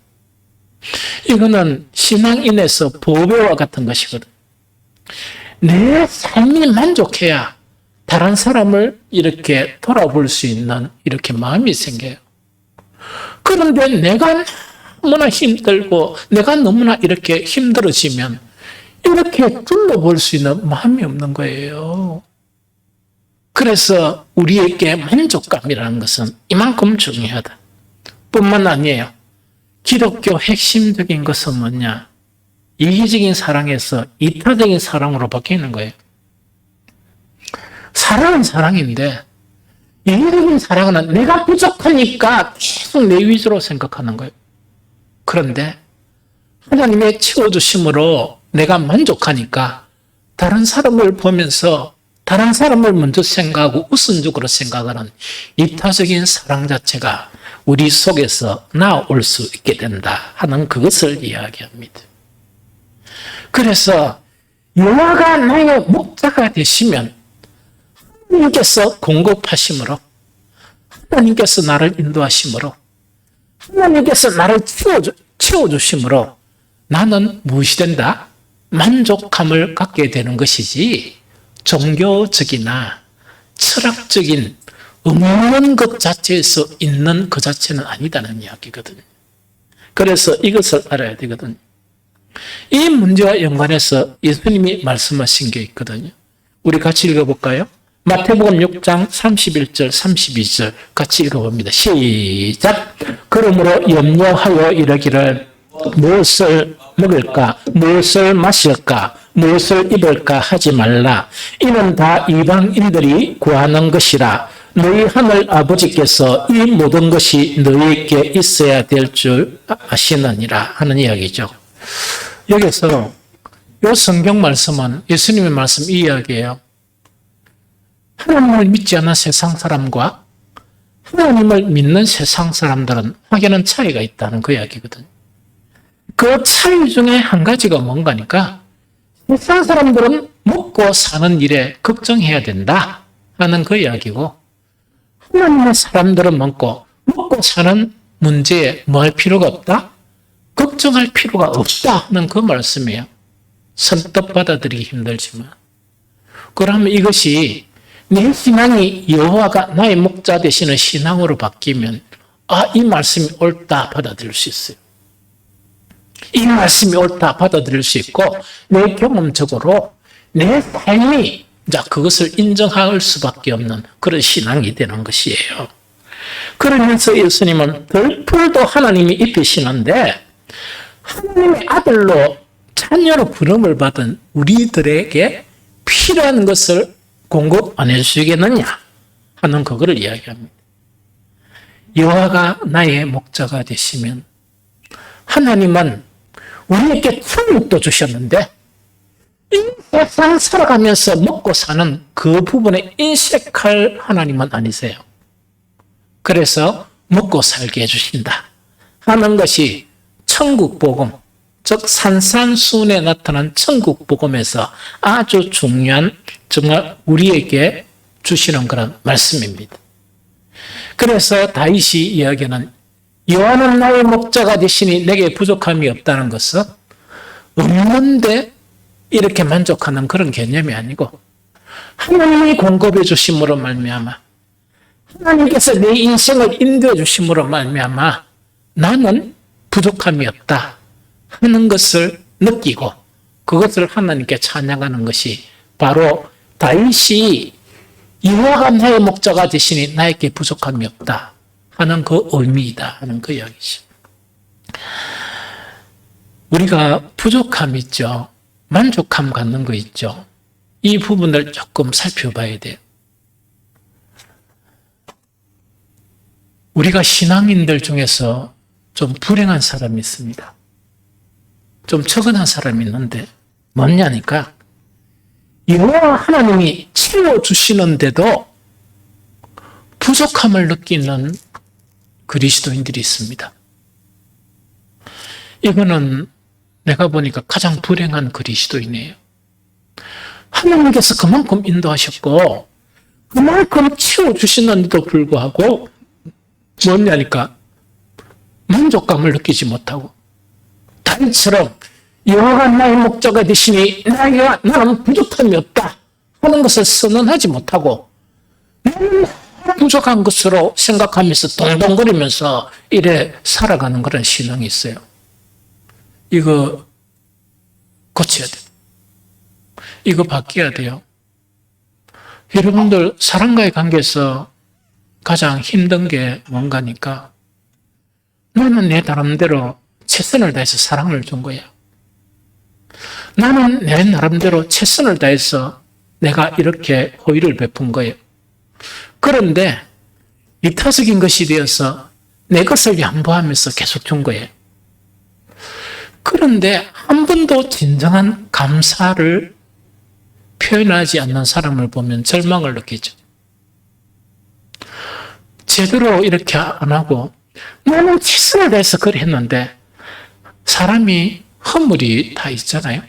이거는 신앙인에서 보배와 같은 것이거든. 내 삶이 만족해야 다른 사람을 이렇게 돌아볼 수 있는 이렇게 마음이 생겨요. 그런데 내가 너무나 힘들고 내가 너무나 이렇게 힘들어지면 이렇게 둘러볼 수 있는 마음이 없는 거예요. 그래서 우리에게 만족감이라는 것은 이만큼 중요하다. 뿐만 아니에요. 기독교 핵심적인 것은 뭐냐? 이기적인 사랑에서 이타적인 사랑으로 바뀌는 거예요. 사랑은 사랑인데 이기적인 사랑은 내가 부족하니까 계속 내 위주로 생각하는 거예요. 그런데 하나님의 채워주심으로 내가 만족하니까 다른 사람을 보면서 다른 사람을 먼저 생각하고 우선적으로 생각하는 이타적인 사랑 자체가 우리 속에서 나올 수 있게 된다 하는 그것을 이야기합니다. 그래서 여호와가 나의 목자가 되시면 하나님께서 공급하심으로 하나님께서 나를 인도하심으로 하나님께서 나를 채워주심으로 나는 무엇이 된다? 만족함을 갖게 되는 것이지 종교적이나 철학적인 없는 것 자체에서 있는 그 자체는 아니다는 이야기거든요. 그래서 이것을 알아야 되거든요. 이 문제와 연관해서 예수님이 말씀하신 게 있거든요. 우리 같이 읽어볼까요? 마태복음 6장 31절 32절 같이 읽어봅니다. 시작. 그러므로 염려하여 이르기를 무엇을 먹을까 무엇을 마실까 무엇을 입을까 하지 말라. 이는 다 이방인들이 구하는 것이라. 너희 하늘 아버지께서 이 모든 것이 너희에게 있어야 될 줄 아시느니라 하는 이야기죠. 여기서 이 성경 말씀은 예수님의 말씀 이 이야기예요. 하나님을 믿지 않는 세상 사람과 하나님을 믿는 세상 사람들은 확연한 차이가 있다는 그 이야기거든요. 그 차이 중에 한 가지가 뭔가니까 세상 사람들은 먹고 사는 일에 걱정해야 된다 하는 그 이야기고 하나님의 사람들은 먹고 사는 문제에 뭐 할 필요가 없다? 걱정할 필요가 없다는 그 말씀이에요. 선뜻 받아들이기 힘들지만. 그러면 이것이 내 신앙이 여호와가 나의 목자 되시는 신앙으로 바뀌면 이 말씀이 옳다 받아들일 수 있어요. 이 말씀이 옳다 받아들일 수 있고 내 경험적으로 내 삶이 그것을 인정할 수밖에 없는 그런 신앙이 되는 것이에요. 그러면서 예수님은 덜풀도 하나님이 입히시는데 하나님의 아들로 자녀로 부름을 받은 우리들에게 필요한 것을 공급 안 해주시겠느냐 하는 그거를 이야기합니다. 여호와가 나의 목자가 되시면 하나님은 우리에게 천국도 주셨는데 이 세상 살아가면서 먹고 사는 그 부분에 인색할 하나님은 아니세요. 그래서 먹고 살게 해주신다 하는 것이 천국복음, 즉 산산수훈에 나타난 천국복음에서 아주 중요한 정말 우리에게 주시는 그런 말씀입니다. 그래서 다윗이 이야기하는 여호와는 나의 목자가 되시니 내게 부족함이 없다는 것은 없는데 이렇게 만족하는 그런 개념이 아니고 하나님이 공급해 주심으로 말미암아 하나님께서 내 인생을 인도해 주심으로 말미암아 나는 부족함이 없다 하는 것을 느끼고 그것을 하나님께 찬양하는 것이 바로 다윗이 여호와가 나의 목자가 되시니 나에게 부족함이 없다 하는 그 의미이다 하는 그 이야기죠. 우리가 부족함 있죠. 만족감 갖는 거 있죠. 이 부분을 조금 살펴봐야 돼요. 우리가 신앙인들 중에서 좀 불행한 사람이 있습니다. 좀 처근한 사람이 있는데 뭐냐니까 여호와 하나님이 채워주시는데도 부족함을 느끼는 그리스도인들이 있습니다. 이거는 내가 보니까 가장 불행한 그리스도인이에요. 하나님께서 그만큼 인도하셨고 그만큼 채워주시는데도 불구하고 뭐냐니까 만족감을 느끼지 못하고 다윗처럼 여호와가 나의 목자가 되시니 나는 부족함이 없다 하는 것을 선언하지 못하고 나는 부족한 것으로 생각하면서 동동거리면서 이래 살아가는 그런 신앙이 있어요. 이거 고쳐야 돼요. 이거 바뀌어야 돼요. 여러분들 사람과의 관계에서 가장 힘든 게 뭔가니까 나는 내 나름대로 최선을 다해서 사랑을 준 거야. 나는 내 나름대로 최선을 다해서 내가 이렇게 호의를 베푼 거예요. 그런데 이타적인 것이 되어서 내 것을 양보하면서 계속 준 거예요. 그런데 한 번도 진정한 감사를 표현하지 않는 사람을 보면 절망을 느끼죠. 제대로 이렇게 안 하고 나는 최선을 다해서 그래 했는데 사람이 허물이 다 있잖아요.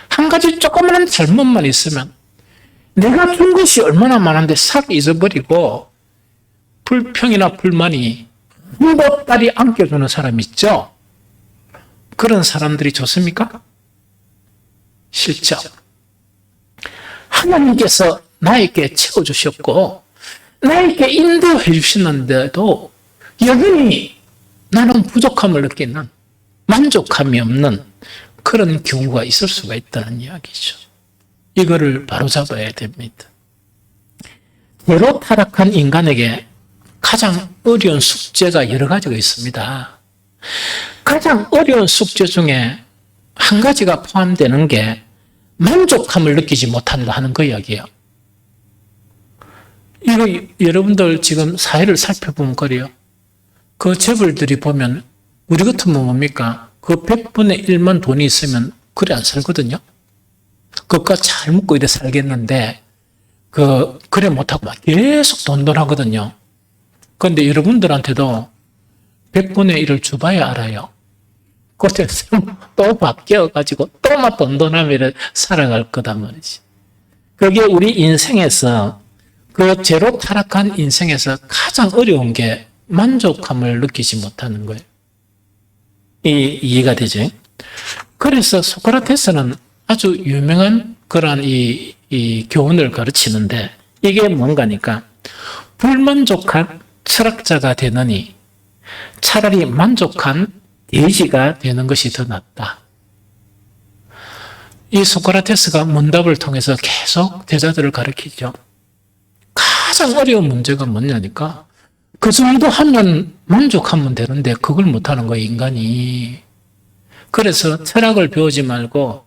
한 가지 조그마한 잘못만 있으면 내가 준 것이 얼마나 많은데 싹 잊어버리고 불평이나 불만이 한보따리 안겨주는 사람 있죠? 그런 사람들이 좋습니까? 싫죠. 하나님께서 나에게 채워주셨고 나에게 인도해 주시는데도 여전히 나는 부족함을 느끼는 만족함이 없는 그런 경우가 있을 수가 있다는 이야기죠. 이거를 바로잡아야 됩니다. 죄로 타락한 인간에게 가장 어려운 숙제가 여러 가지가 있습니다. 가장 어려운 숙제 중에 한 가지가 포함되는 게 만족함을 느끼지 못한다 하는 그 이야기예요. 이거 여러분들 지금 사회를 살펴보면 그래요. 그 재벌들이 보면 우리 같으면 뭡니까? 그 100분의 1만 돈이 있으면 그래 안 살거든요. 그것과 잘 먹고 이래 살겠는데 그래 못하고 막 계속 돈돈하거든요. 그런데 여러분들한테도 100분의 1을 줘봐야 알아요. 그때서 또 바뀌어가지고 또 막 돈돈하며 살아갈 거다 말이지. 그게 우리 인생에서 그 죄로 타락한 인생에서 가장 어려운 게 만족함을 느끼지 못하는 거예요. 이해가 되죠? 그래서 소크라테스는 아주 유명한 그러한 이 교훈을 가르치는데 이게 뭔가니까 불만족한 철학자가 되느니 차라리 만족한 돼지가 되는 것이 더 낫다. 이 소크라테스가 문답을 통해서 계속 제자들을 가르치죠. 가장 어려운 문제가 뭐냐니까 그 정도 하면 만족하면 되는데 그걸 못하는 거예요, 인간이. 그래서 철학을 배우지 말고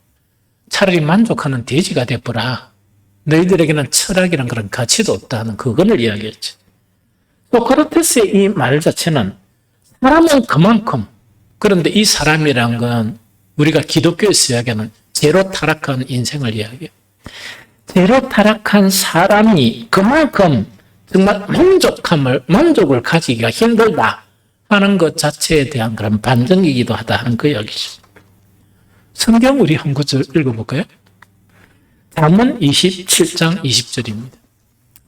차라리 만족하는 돼지가 돼보라. 너희들에게는 철학이란 그런 가치도 없다는 그걸 이야기했죠. 소크라테스의 이 말 자체는 사람은 그만큼, 그런데 이 사람이란 건 우리가 기독교에서 이야기하는 죄로 타락한 인생을 이야기해요. 죄로 타락한 사람이 그만큼 정말 만족을 가지기가 힘들다 하는 것 자체에 대한 그런 반증이기도 하다 하는 그 이야기죠. 성경 우리 한 구절 읽어볼까요? 잠언 27장 20절입니다.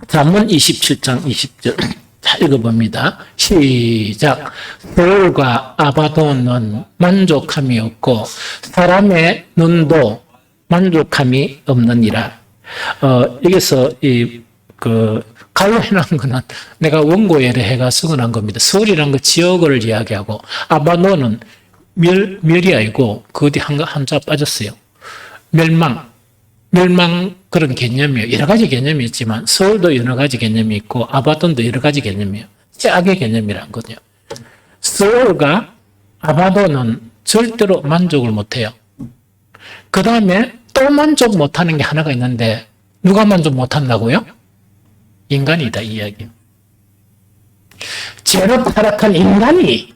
잠언 27장 20절. 자, 읽어봅니다. 시작. 서울과 아바돈은 만족함이 없고 사람의 눈도 만족함이 없느니라. 여기서 갈로 해놓은 거는 내가 원고에를 해가 서근한 겁니다. 서울이란 그 지역을 이야기하고 아바돈은 멸이 아니고 그 어디 한자 빠졌어요. 멸망 그런 개념이에요. 여러 가지 개념이 있지만 서울도 여러 가지 개념이 있고 아바돈도 여러 가지 개념이에요. 최악의 개념이란 거죠. 서울과 아바돈은 절대로 만족을 못해요. 그 다음에 또 만족 못하는 게 하나가 있는데 누가 만족 못한다고요? 인간이다 이 이야기. 죄로 타락한 인간이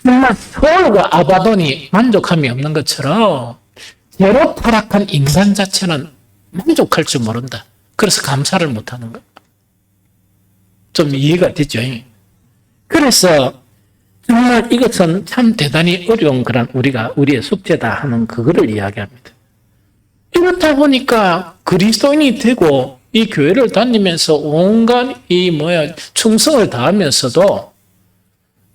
정말 서울과 아바돈이 만족함이 없는 것처럼 죄로 타락한 인간 자체는 만족할 줄 모른다. 그래서 감사를 못하는 것. 좀 이해가 되죠? 그래서 정말 이것은 참 대단히 어려운 그런 우리의 숙제다 하는 그거를 이야기합니다. 이렇다 보니까 그리스도인이 되고 이 교회를 다니면서 온갖 충성을 다하면서도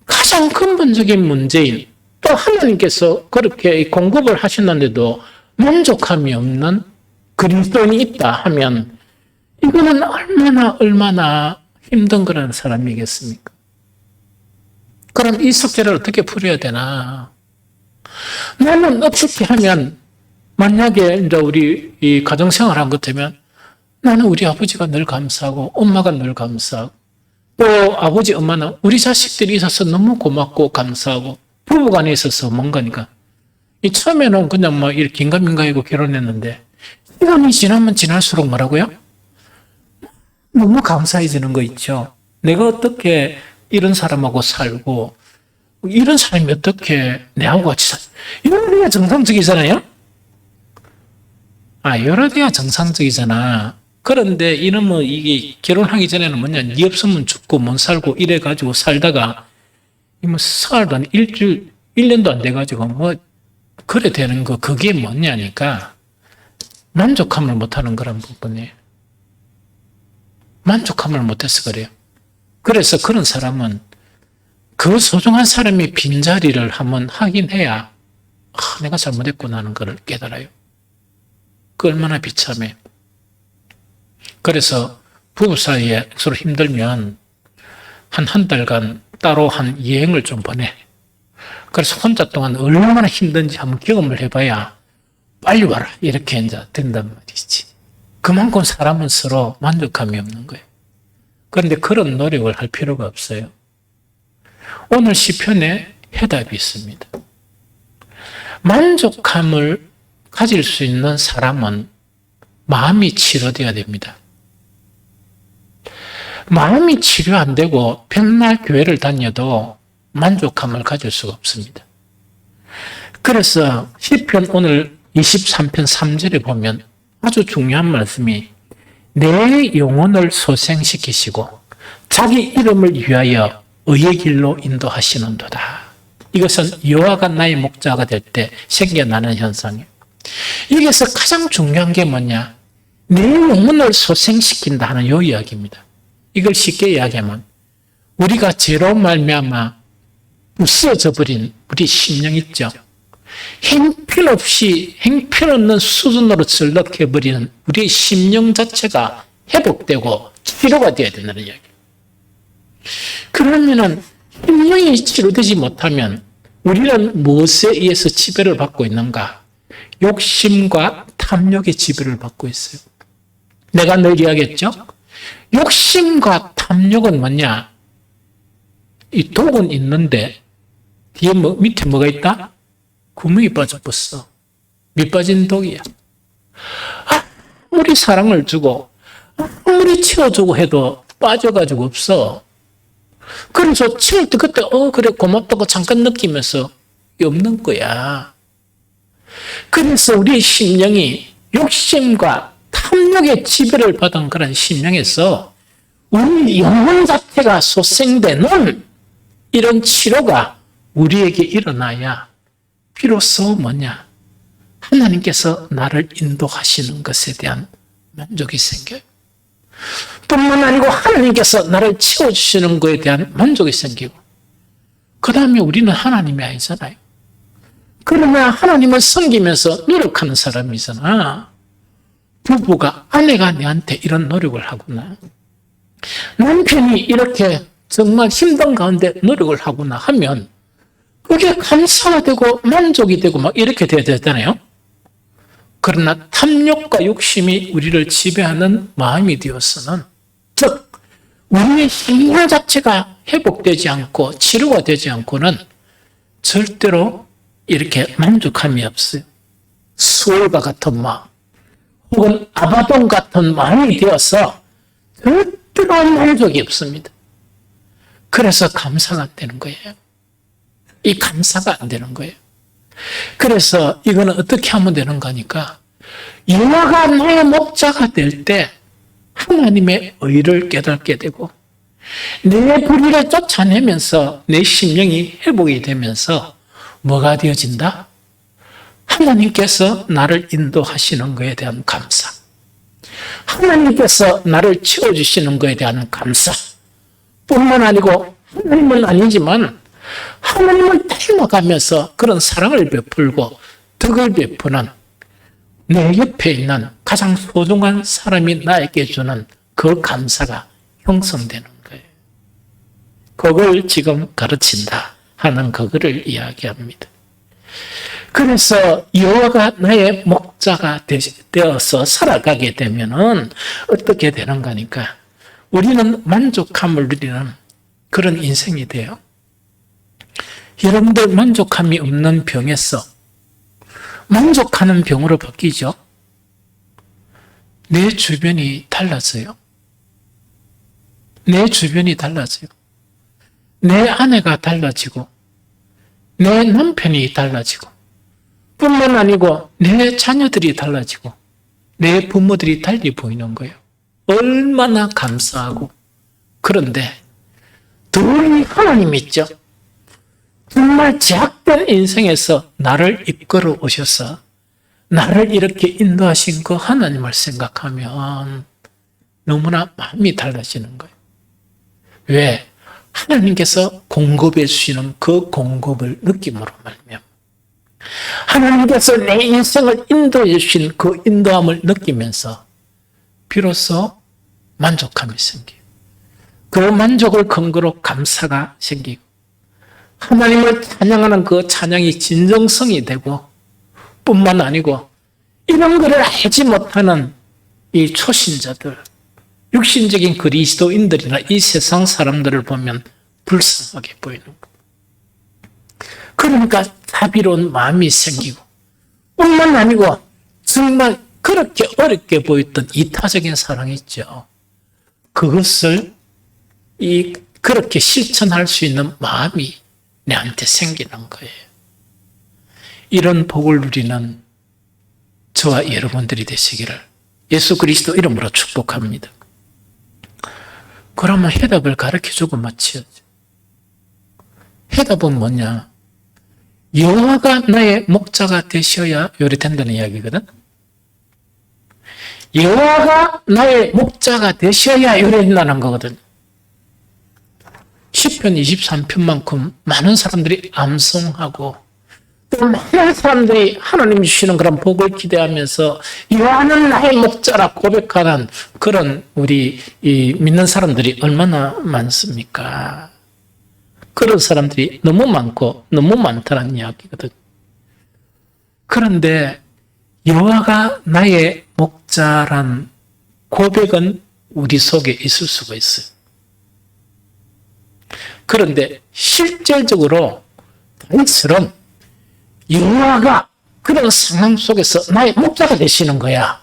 가장 근본적인 문제인 또 하나님께서 그렇게 공급을 하셨는데도 만족함이 없는 그리스도인이 있다 하면 이거는 얼마나 힘든 그런 사람이겠습니까? 그럼 이 숙제를 어떻게 풀어야 되나? 나는 어떻게 하면 만약에 이제 우리 이 가정생활 한 것 되면 나는 우리 아버지가 늘 감사하고 엄마가 늘 감사하고 또 아버지 엄마는 우리 자식들이 있어서 너무 고맙고 감사하고 부부간에 있어서 뭔가니까 이 처음에는 그냥 막 이렇게 긴가민가하고 결혼했는데 시간이 지나면 지날수록 뭐라고요? 너무 감사해지는 거 있죠. 내가 어떻게 이런 사람하고 살고 이런 사람이 어떻게 내하고 같이 이런 게 정상적이잖아요. 여러 개가 정상적이잖아. 그런데 이러면 이게 결혼하기 전에는 뭐냐, 네 없으면 죽고 못 살고 이래가지고 살다가 사흘도 안, 일주일, 1년도 안 돼가지고 그래 되는 거, 그게 뭐냐니까 만족함을 못하는 그런 부분이에요. 만족함을 못해서 그래요. 그래서 그런 사람은 그 소중한 사람이 빈자리를 한번 확인해야 내가 잘못했구나 하는 걸 깨달아요. 그 얼마나 비참해. 그래서 부부 사이에 서로 힘들면 한 달간 따로 한 여행을 좀 보내. 그래서 혼자 동안 얼마나 힘든지 한번 경험을 해봐야 빨리 와라 이렇게 이제 된단 말이지. 그만큼 사람은 서로 만족감이 없는 거예요. 그런데 그런 노력을 할 필요가 없어요. 오늘 시편에 해답이 있습니다. 만족감을 가질 수 있는 사람은 마음이 치료돼야 됩니다. 마음이 치료 안 되고 백날 교회를 다녀도 만족감을 가질 수가 없습니다. 그래서 시편 오늘 23편 3절에 보면 아주 중요한 말씀이 내 영혼을 소생시키시고 자기 이름을 위하여 의의 길로 인도하시는도다. 이것은 여호와가 나의 목자가 될 때 생겨나는 현상이에요. 여기서 가장 중요한 게 뭐냐? 내 영혼을 소생시킨다 하는 이 이야기입니다. 이걸 쉽게 이야기하면 우리가 죄로 말미암아 부서져 버린 우리 심령 있죠. 형편없는 수준으로 전락해버리는 우리 심령 자체가 회복되고 치료가 되어야 된다는 이야기. 그러면은 심령이 치료되지 못하면 우리는 무엇에 의해서 지배를 받고 있는가? 욕심과 탐욕의 지배를 받고 있어요. 내가 늘 이야기했죠? 욕심과 탐욕은 뭐냐? 이 독은 있는데 뒤에 밑에 뭐가 있다? 구멍이 빠져버렸어. 밑빠진 독이야. 아무리 사랑을 주고 아무리 채워주고 해도 빠져가지고 없어. 그래서 채울 때 그때 그래 고맙다고 잠깐 느끼면서 없는 거야. 그래서 우리 심령이 욕심과 탐욕의 지배를 받은 그런 심령에서 우리 영혼 자체가 소생되는 이런 치료가 우리에게 일어나야 비로소 뭐냐? 하나님께서 나를 인도하시는 것에 대한 만족이 생겨요. 뿐만 아니고 하나님께서 나를 채워주시는 것에 대한 만족이 생기고, 그 다음에 우리는 하나님이 아니잖아요. 그러나 하나님을 섬기면서 노력하는 사람이잖아. 부부가, 아내가 내한테 이런 노력을 하구나. 남편이 이렇게 정말 힘든 가운데 노력을 하구나 하면 그게 감사가 되고 만족이 되고 막 이렇게 돼야 되잖아요. 그러나 탐욕과 욕심이 우리를 지배하는 마음이 되어서는, 즉 우리의 심령 자체가 회복되지 않고 치료가 되지 않고는 절대로 이렇게 만족함이 없어요. 수월과 같은 마음 혹은 아바돈 같은 마음이 되어서 절대로 만족이 없습니다. 그래서 감사가 안 되는 거예요. 이 감사가 안 되는 거예요. 그래서 이거는 어떻게 하면 되는 거니까, 여호와가 나의 목자가 될 때 하나님의 의를 깨닫게 되고 내 불의를 쫓아내면서 내 심령이 회복이 되면서 뭐가 되어진다? 하나님께서 나를 인도하시는 것에 대한 감사, 하나님께서 나를 채워주시는 것에 대한 감사 뿐만 아니고, 하나님은 아니지만 하나님을 닮아가면서 그런 사랑을 베풀고 덕을 베푸는 내 옆에 있는 가장 소중한 사람이 나에게 주는 그 감사가 형성되는 거예요. 그걸 지금 가르친다 하는 그거를 이야기합니다. 그래서 여호와가 나의 목자가 되어서 살아가게 되면은 어떻게 되는 거니까, 우리는 만족함을 누리는 그런 인생이 돼요. 여러분들 만족함이 없는 병에서 만족하는 병으로 바뀌죠. 내 주변이 달라져요. 내 주변이 달라져요. 내 아내가 달라지고 내 남편이 달라지고 뿐만 아니고 내 자녀들이 달라지고 내 부모들이 달리 보이는 거예요. 얼마나 감사하고. 그런데 둘이 하나님 있죠. 정말 제약된 인생에서 나를 이끌어 오셔서 나를 이렇게 인도하신 그 하나님을 생각하면 너무나 마음이 달라지는 거예요. 왜? 하나님께서 공급해 주시는 그 공급을 느낌으로 말미암아, 하나님께서 내 인생을 인도해 주신 그 인도함을 느끼면서 비로소 만족함이 생겨요. 그 만족을 근거로 감사가 생기고 하나님을 찬양하는 그 찬양이 진정성이 되고, 뿐만 아니고 이런 것을 알지 못하는 이 초신자들, 육신적인 그리스도인들이나 이 세상 사람들을 보면 불쌍하게 보이는 것. 그러니까 자비로운 마음이 생기고, 뿐만 아니고 정말 그렇게 어렵게 보였던 이타적인 사랑이 있죠. 그것을 그렇게 실천할 수 있는 마음이 내한테 생기는 거예요. 이런 복을 누리는 저와 여러분들이 되시기를 예수 그리스도 이름으로 축복합니다. 그러면 해답을 가르쳐주고 마쳐야죠. 해답은 뭐냐? 여호와가 나의 목자가 되셔야 요리 된다는 이야기거든. 여호와가 나의 목자가 되셔야 요리 된다는 거거든. 시편 23편만큼 많은 사람들이 암송하고 또 많은 사람들이 하나님이 주시는 그런 복을 기대하면서 여호와는 나의 목자라 고백하는 그런 우리 이 믿는 사람들이 얼마나 많습니까? 그런 사람들이 너무 많고 너무 많다는 이야기거든. 그런데 여호와가 나의 목자란 고백은 우리 속에 있을 수가 있어요. 그런데 실질적으로 다윗처럼 여호와가 그런 상황 속에서 나의 목자가 되시는 거야.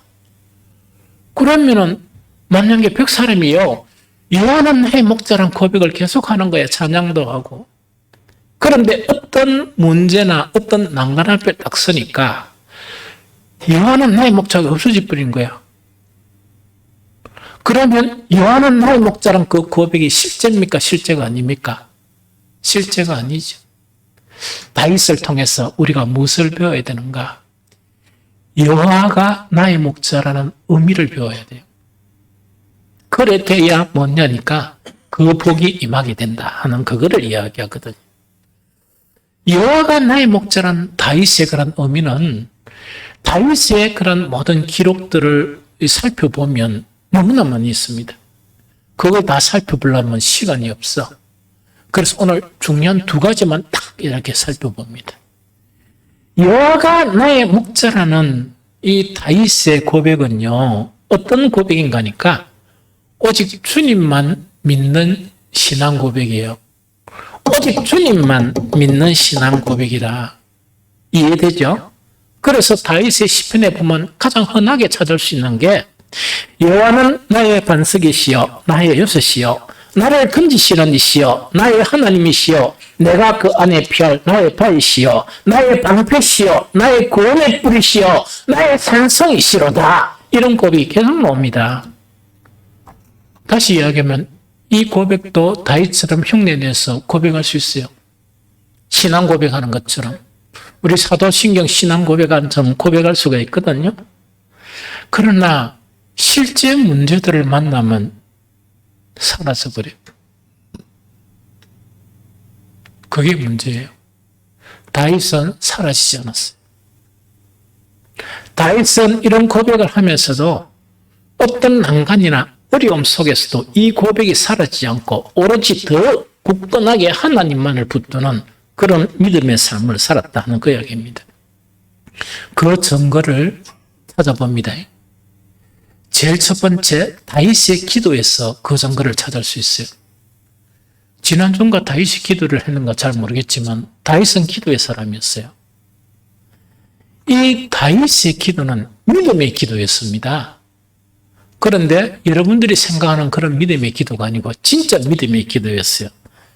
그러면은 만약에 100사람이요. 여호와는 나의 목자란 고백을 계속하는 거야. 찬양도 하고. 그런데 어떤 문제나 어떤 난간 앞에 딱 서니까 여호와는 나의 목자가 없어져 버린 거야. 그러면 여호와는 나의 목자란 그 고백이 실제입니까? 실제가 아닙니까? 실제가 아니죠. 다윗을 통해서 우리가 무엇을 배워야 되는가? 여호와가 나의 목자라는 의미를 배워야 돼요. 그래 돼야 뭐냐니까 그 복이 임하게 된다 하는 그거를 이야기하거든요. 여호와가 나의 목자란 다윗의 그런 의미는 다윗의 그런 모든 기록들을 살펴보면 너무나 많이 있습니다. 그걸 다 살펴보려면 시간이 없어. 그래서 오늘 중요한 두 가지만 딱 이렇게 살펴봅니다. 여호와가 나의 목자라는 이 다윗의 고백은요. 어떤 고백인가 하니까 오직 주님만 믿는 신앙 고백이에요. 오직 주님만 믿는 신앙 고백이라 이해되죠? 그래서 다윗의 시편에 보면 가장 흔하게 찾을 수 있는 게 여호와는 나의 반석이시여 나의 요새시여 나를 건지시는 이시여 나의 하나님이시여 내가 그 안에 피할 나의 바위시여 나의 방패시여 나의 구원의 뿌리시여 나의 산성이시로다. 이런 고백이 계속 나옵니다. 다시 이야기하면 이 고백도 다윗처럼 흉내내서 고백할 수 있어요. 신앙 고백하는 것처럼. 우리 사도신경 신앙 고백한처럼 고백할 수가 있거든요. 그러나 실제 문제들을 만나면 사라져버려요. 그게 문제예요. 다윗은 사라지지 않았어요. 다윗은 이런 고백을 하면서도 어떤 난간이나 어려움 속에서도 이 고백이 사라지지 않고 오로지 더 굳건하게 하나님만을 붙드는 그런 믿음의 삶을 살았다는 그 이야기입니다. 그 증거를 찾아봅니다. 제일 첫 번째 다윗의 기도에서 그 증거를 찾을 수 있어요. 지난주인가 다윗이 기도를 했는가 잘 모르겠지만 다윗은 기도의 사람이었어요. 이 다윗의 기도는 믿음의 기도였습니다. 그런데 여러분들이 생각하는 그런 믿음의 기도가 아니고 진짜 믿음의 기도였어요.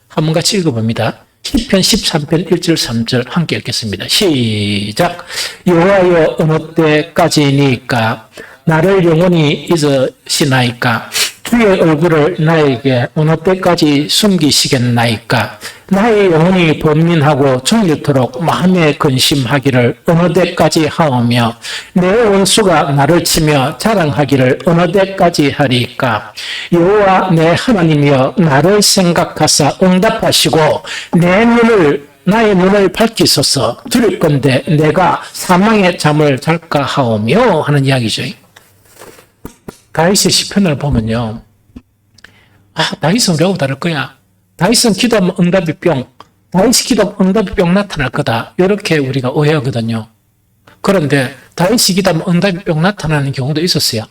한번 같이 읽어봅니다. 시편 13편 1절 3절 함께 읽겠습니다. 시작. 여호와여 어느 때까지니까 나를 영원히 잊으시나이까 주의 얼굴을 나에게 어느 때까지 숨기시겠나이까 나의 영혼이 번민하고 정리토록 마음에 근심하기를 어느 때까지 하오며 내 원수가 나를 치며 자랑하기를 어느 때까지 하리까 여호와 내 하나님이여 나를 생각하사 응답하시고 나의 눈을 밝히소서. 두렵건대 내가 사망의 잠을 잘까 하오며 하는 이야기죠. 다윗의 시편을 보면요. 다윗은 우리하고 다를 거야. 다윗은 기도하면 응답이 다윗이 기도하면 응답이 나타날 거다. 이렇게 우리가 오해하거든요. 그런데 다윗이 기도하면 응답이 나타나는 경우도 있었어요.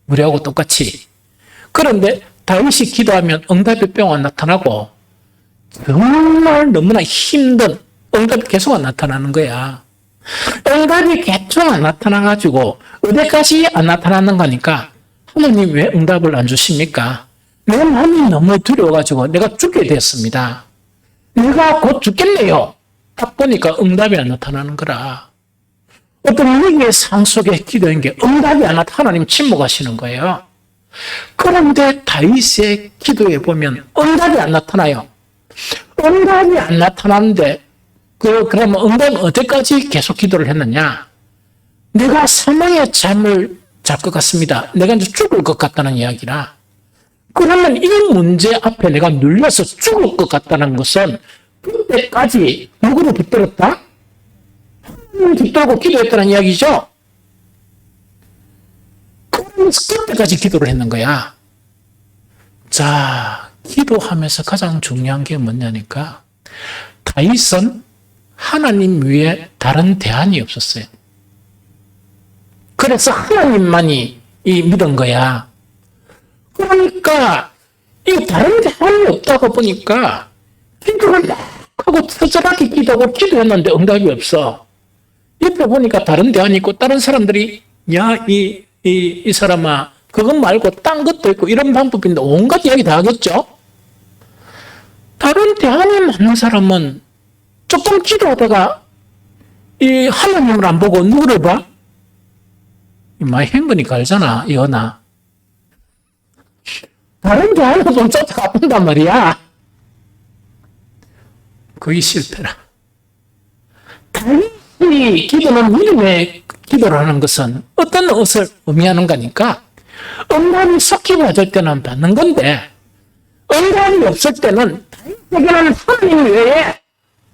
우리하고 똑같이. 그런데 다윗이 기도하면 응답이 안 나타나고 정말 너무나 힘든 응답이 계속 안 나타나는 거야. 응답이 계속 안 나타나가지고 어디까지 안 나타나는 거니까 하나님 왜 응답을 안 주십니까? 내 마음이 너무 두려워가지고 내가 죽게 됐습니다. 내가 곧 죽겠네요. 딱 보니까 응답이 안 나타나는 거라. 어떤 위기의 상황 속에 기도한 게 응답이 안 나타나 하나님 침묵하시는 거예요. 그런데 다윗의 기도에 보면 응답이 안 나타나요. 응답이 안 나타나는데 그러면 응답은 어디까지 계속 기도를 했느냐? 내가 사망의 잠을 잘 것 같습니다. 내가 이제 죽을 것 같다는 이야기라. 그러면 이 문제 앞에 내가 눌려서 죽을 것 같다는 것은 그때까지 누구를 붙들었다? 하나님을 붙들고 기도했다는 이야기죠. 그러면서 그때까지 기도를 했는 거야. 자, 기도하면서 가장 중요한 게 뭐냐니까 다윗은 하나님 외에 다른 대안이 없었어요. 그래서 하나님만이 믿은 거야. 그러니까 이 다른 대안이 없다고 보니까 기도를 막 하고 처절하게 기도하고 기도했는데 응답이 없어. 옆에 보니까 다른 대안이 있고 다른 사람들이 야, 이 사람아 그것 말고 딴 것도 있고 이런 방법인데 온갖 이야기 다 하겠죠? 다른 대안이 많은 사람은 조금 기도하다가 이 하나님을 안 보고 누구를 봐? 많이 행근이 갈잖아, 이거나. 다른 대안을 좀 쫓아가 본단 말이야. 거기 실패라. 다윗이 기도는 믿음의 기도라는 것은 어떤 것을 의미하는가니까 응답이 속히 받을 때는 받는 건데 응답이 없을 때는 다윗에게는 하나님 외에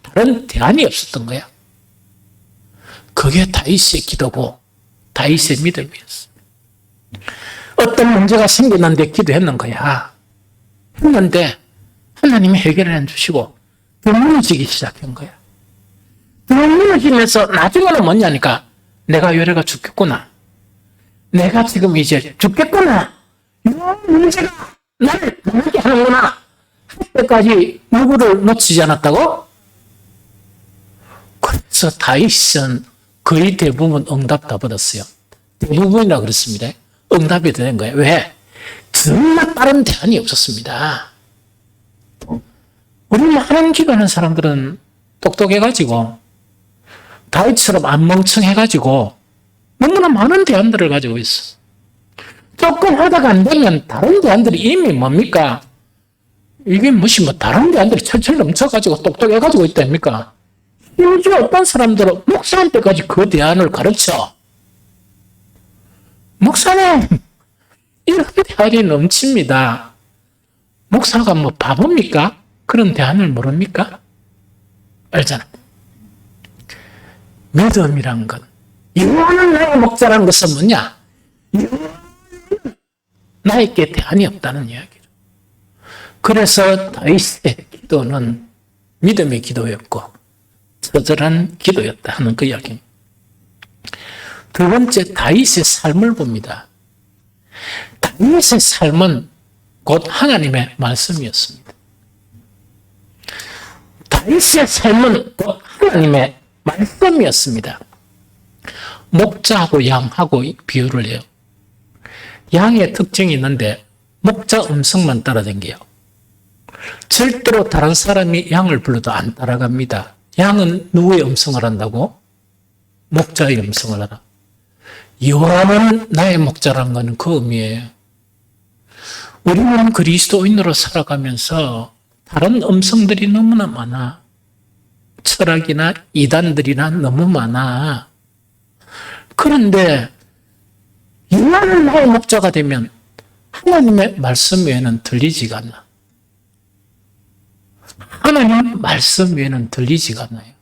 다른 대안이 없었던 거야. 그게 다윗의 기도고 다윗의 믿음이었어. 어떤 문제가 생겼는데 기도했는 거야. 했는데 하나님이 해결해 주시고 더 무너지기 시작한 거야. 더 무너지면서 나중에는 뭐냐니까 내가 요래가 죽겠구나. 내가 지금 이제 죽겠구나. 이런 문제가 나를 떠나게 하는구나. 할 때까지 누구를 놓치지 않았다고? 그래서 다윗은 거의 대부분 응답 다 받았어요. 대부분이라 그랬습니다. 응답이 되는 거예요. 왜? 정말 다른 대안이 없었습니다. 우리 많은 기도하는 사람들은 똑똑해가지고 다윗처럼 안 멍청해가지고 너무나 많은 대안들을 가지고 있어. 조금 하다가 안 되면 다른 대안들이 이미 뭡니까? 이게 무슨 뭐 다른 대안들이 철철 넘쳐가지고 똑똑해가지고 있답니까? 심지어 어떤 사람들은 목사한테까지 그 대안을 가르쳐. 목사님, 이런 대안이 넘칩니다. 목사가 뭐 바보입니까? 그런 대안을 모릅니까? 알잖아. 믿음이란 건, 영원한 나의 목자라는 것은 뭐냐? 나에게 대안이 없다는 이야기죠. 그래서 다윗의 기도는 믿음의 기도였고, 처절한 기도였다 하는 그 이야기입니다. 두 번째, 다윗의 삶을 봅니다. 다윗의 삶은 곧 하나님의 말씀이었습니다. 다윗의 삶은 곧 하나님의 말씀이었습니다. 목자하고 양하고 비유를 해요. 양의 특징이 있는데 목자 음성만 따라다녀요. 절대로 다른 사람이 양을 불러도 안 따라갑니다. 양은 누구의 음성을 한다고? 목자의 음성을 하라. 여호와는 나의 목자라는 것은 그 의미예요. 우리는 그리스도인으로 살아가면서 다른 음성들이 너무나 많아. 철학이나 이단들이나 너무 많아. 그런데 여호와는 나의 목자가 되면 하나님의 말씀 외에는 들리지가 않아. 하나님 말씀 외에는 들리지가 않아요.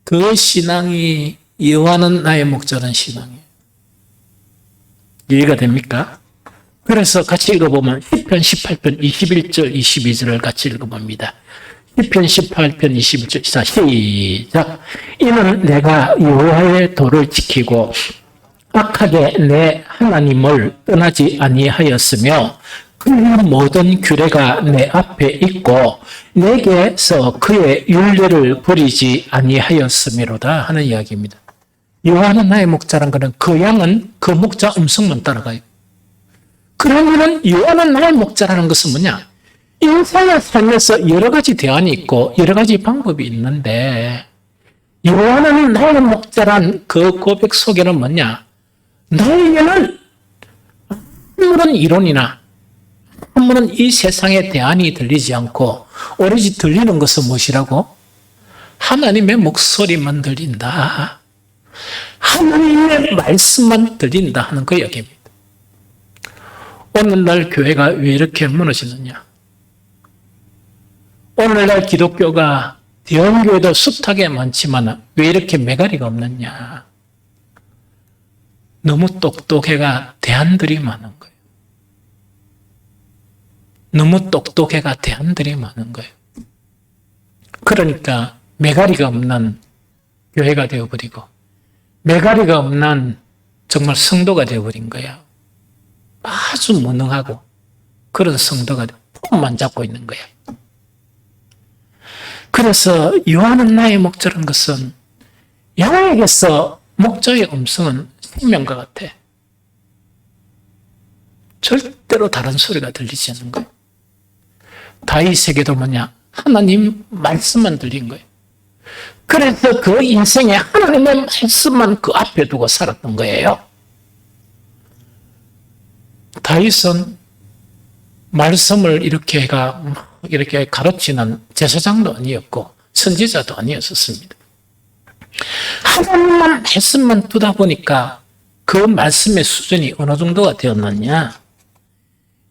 그 신앙이 여호와는 나의 목자라는 신앙이에요. 이해가 됩니까? 그래서 같이 읽어보면 시편 18편 21절 22절을 같이 읽어봅니다. 시편 18편 21절 시작. 이는 내가 여호와의 도를 지키고 악하게 내 하나님을 떠나지 아니하였으며 그의 모든 규례가 내 앞에 있고 내게서 그의 율례를 버리지 아니하였음이로다 하는 이야기입니다. 여호와는 나의 목자란 것은 그 양은 그 목자 음성만 따라가요. 그러면은 여호와는 나의 목자라는 것은 뭐냐? 인생을 살면서 여러 가지 대안이 있고 여러 가지 방법이 있는데 여호와는 나의 목자란 그 고백 속에는 뭐냐? 나에게는 아무런 이론이나 아무런 이 세상의 대안이 들리지 않고 오로지 들리는 것은 무엇이라고? 하나님의 목소리만 들린다. 하나님의 말씀만 들린다 하는 그 이야기입니다. 오늘날 교회가 왜 이렇게 무너지느냐? 오늘날 기독교가 대형교회도 숱하게 많지만 왜 이렇게 매가리가 없느냐? 너무 똑똑해가 대안들이 많은 거예요. 너무 똑똑해가 대안들이 많은 거예요. 그러니까 매가리가 없는 교회가 되어버리고 매가리가 없는 정말 성도가 되어버린 거야. 아주 무능하고 그런 성도가 폼만 잡고 있는 거야. 그래서 요한은 나의 목자라는 것은 양에게서 목자의 음성은 생명과 같아. 절대로 다른 소리가 들리지 않는 거예요. 다윗에게도 뭐냐? 하나님 말씀만 들린 거예요. 그래서 그 인생에 하나님의 말씀만 그 앞에 두고 살았던 거예요. 다윗은 말씀을 이렇게 가르치는 제사장도 아니었고 선지자도 아니었습니다. 하나님만 말씀만 두다 보니까 그 말씀의 수준이 어느 정도가 되었느냐?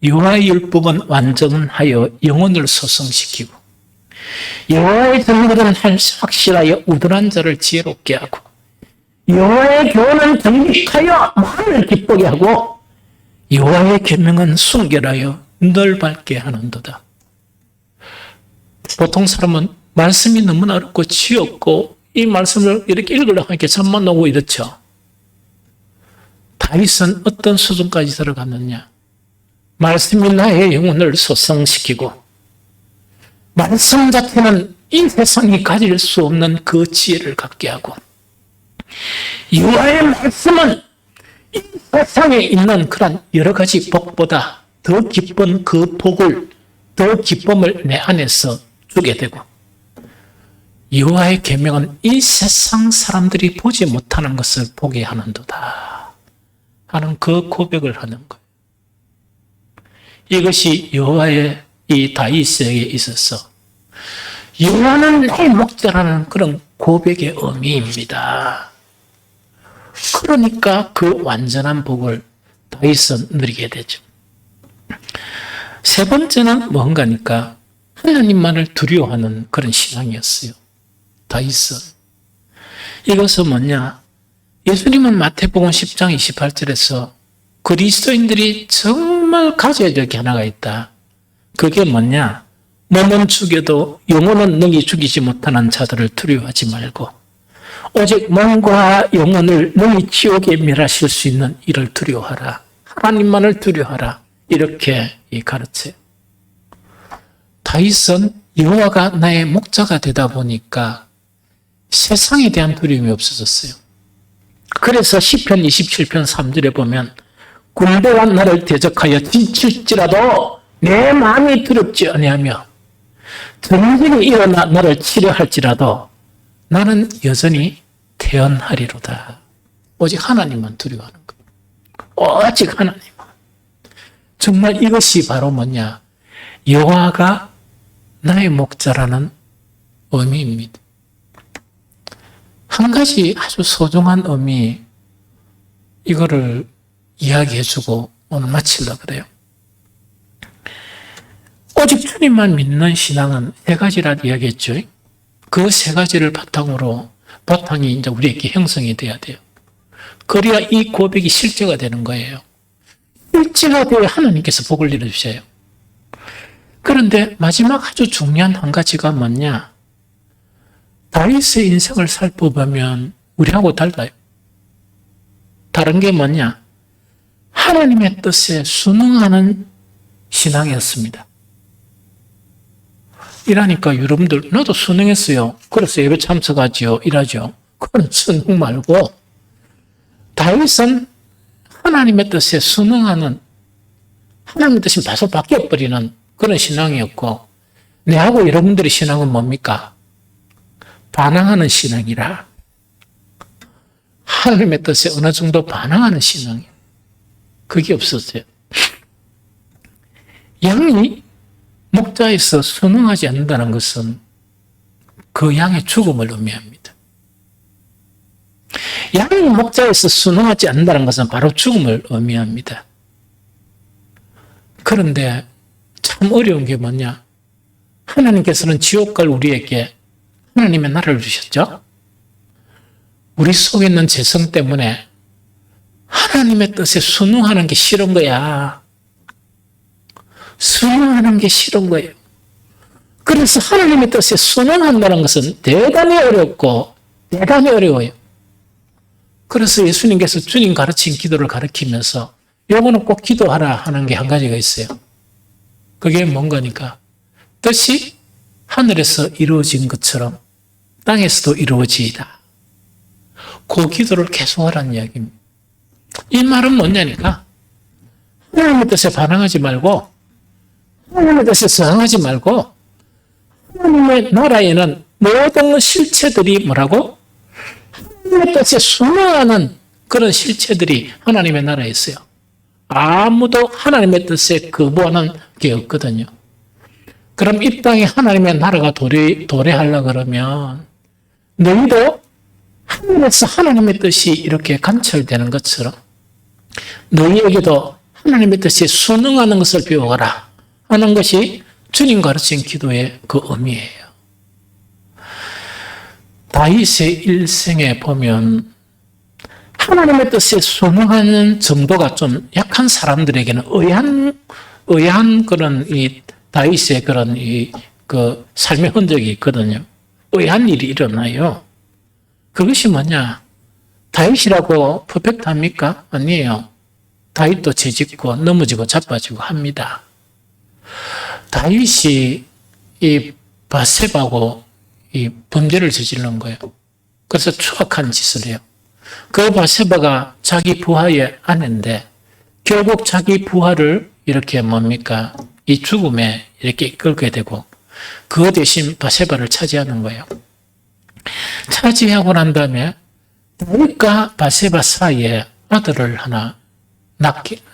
여호와의 율법은 완전하여 영혼을 소성시키고 여호와의 정결은 확실하여 우둔한 자를 지혜롭게 하고 여호와의 교훈은 정직하여 마음을 기쁘게 하고 여호와의 계명은 순결하여 늘 밝게 하는도다. 보통 사람은 말씀이 너무나 어렵고 지겹고 이 말씀을 이렇게 읽으려고 하니까 잠만 오고 이렇죠. 다윗은 어떤 수준까지 들어갔느냐? 말씀이 나의 영혼을 소성시키고 말씀 자체는 이 세상이 가질 수 없는 그 지혜를 갖게 하고 여호와의 말씀은 이 세상에 있는 그런 여러 가지 복보다 더 기쁜 그 복을, 더 기쁨을 내 안에서 주게 되고 여호와의 계명은 이 세상 사람들이 보지 못하는 것을 보게 하는도다 하는 그 고백을 하는 거예요. 이것이 여호와의 이 다윗에게 있어서 여호와는 내 목자라는 그런 고백의 의미입니다. 그러니까 그 완전한 복을 다윗은 누리게 되죠. 세 번째는 뭔가니까 하나님만을 두려워하는 그런 신앙이었어요. 다윗은. 이것은 뭐냐? 예수님은 마태복음 10장 28절에서 그리스도인들이 정말 가져야 될 게 하나가 있다. 그게 뭐냐? 몸은 죽여도 영혼은 능히 죽이지 못하는 자들을 두려워하지 말고 오직 몸과 영혼을 능히 지옥에 멸하실 수 있는 이를 두려워하라. 하나님만을 두려워하라. 이렇게 가르쳐요. 다윗은 여호와가 나의 목자가 되다 보니까 세상에 대한 두려움이 없어졌어요. 그래서 시편 27편 3절에 보면 군대가 나를 대적하여 지칠지라도 내 마음이 두렵지 아니하며 전쟁이 일어나 나를 치료할지라도 나는 여전히 태연하리로다. 오직 하나님만 두려워하는 거예요. 오직 하나님만. 정말 이것이 바로 뭐냐? 여호와가 나의 목자라는 의미입니다. 한 가지 아주 소중한 의미, 이거를 이야기해주고 오늘 마치려고 그래요. 오직 주님만 믿는 신앙은 세 가지라 이야기했죠. 그 세 가지를 바탕이 이제 우리에게 형성이 돼야 돼요. 그래야 이 고백이 실제가 되는 거예요. 실제가 되어 하나님께서 복을 내려주셔요. 그런데 마지막 아주 중요한 한 가지가 뭐냐? 다윗의 인생을 살펴보면 우리하고 달라요. 다른 게 뭐냐? 하나님의 뜻에 순응하는 신앙이었습니다. 이러니까 여러분들, 나도 순응했어요. 그래서 예배 참석하지요. 이러죠. 그건 순응 말고 다윗은 하나님의 뜻에 순응하는, 하나님의 뜻이 다소 바뀌어버리는 그런 신앙이었고, 내하고 여러분들의 신앙은 뭡니까? 반항하는 신앙이라. 하나님의 뜻에 어느 정도 반항하는 신앙이에요. 그게 없었어요. 양이 목자에서 순응하지 않는다는 것은 그 양의 죽음을 의미합니다. 양이 목자에서 순응하지 않는다는 것은 바로 죽음을 의미합니다. 그런데 참 어려운 게 뭐냐? 하나님께서는 지옥 갈 우리에게 하나님의 나라를 주셨죠? 우리 속에 있는 죄성 때문에 하나님의 뜻에 순응하는 게 싫은 거야. 순응하는 게 싫은 거예요. 그래서 하나님의 뜻에 순응한다는 것은 대단히 어렵고 대단히 어려워요. 그래서 예수님께서 주님 가르친 기도를 가르치면서 요거는 꼭 기도하라 하는 게 한 가지가 있어요. 그게 뭔가니까 뜻이 하늘에서 이루어진 것처럼 땅에서도 이루어지이다. 그 기도를 계속하라는 이야기입니다. 이 말은 뭐냐니까 하나님의 뜻에 반항하지 말고 하나님의 뜻에 저항하지 말고 하나님의 나라에는 모든 실체들이 뭐라고? 하나님의 뜻에 순응하는 그런 실체들이 하나님의 나라에 있어요. 아무도 하나님의 뜻에 거부하는 게 없거든요. 그럼 이 땅에 하나님의 나라가 도래하려고 그러면 너희도 하늘에서 하나님의 뜻이 이렇게 관철되는 것처럼 너희에게도 하나님의 뜻에 순응하는 것을 배워가라 하는 것이 주님 가르친 기도의 그 의미예요. 다윗의 일생에 보면 하나님의 뜻에 순응하는 정도가 좀 약한 사람들에게는 의아한 그런 이 다윗의 그런 그 삶의 흔적이 있거든요. 의아한 일이 일어나요. 그것이 뭐냐? 다윗이라고 퍼펙트합니까? 아니에요. 다윗도 죄짓고 넘어지고 자빠지고 합니다. 다윗이 이 바세바하고 이 범죄를 저지른 거예요. 그래서 추악한 짓을 해요. 그 바세바가 자기 부하의 아내인데 결국 자기 부하를 이렇게 뭡니까? 이 죽음에 이렇게 이끌게 되고 그 대신 바세바를 차지하는 거예요. 차지하고 난 다음에 다윗과 바세바 사이에 아들을 하나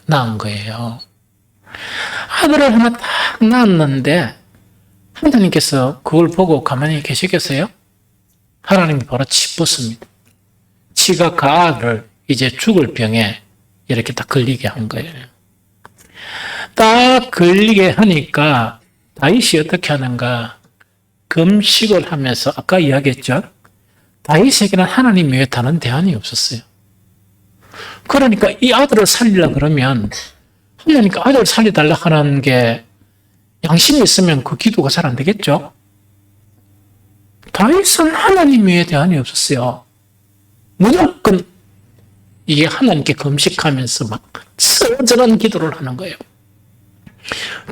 낳은 거예요. 아들을 하나 딱 낳았는데 하나님께서 그걸 보고 가만히 계시겠어요? 하나님이 바로 짚었습니다. 치가 그 아들을 이제 죽을 병에 이렇게 딱 걸리게 한 거예요. 딱 걸리게 하니까 다윗이 어떻게 하는가? 금식을 하면서 아까 이야기했죠? 다윗에게는 하나님 외에 다른 대안이 없었어요. 그러니까 이 아들을 살리려 그러면 하나님께 아들을 살려달라 하는 게 양심이 있으면 그 기도가 잘 안 되겠죠? 다윗은 하나님 외에 대안이 없었어요. 무조건 이게 하나님께 금식하면서 막 처절한 기도를 하는 거예요.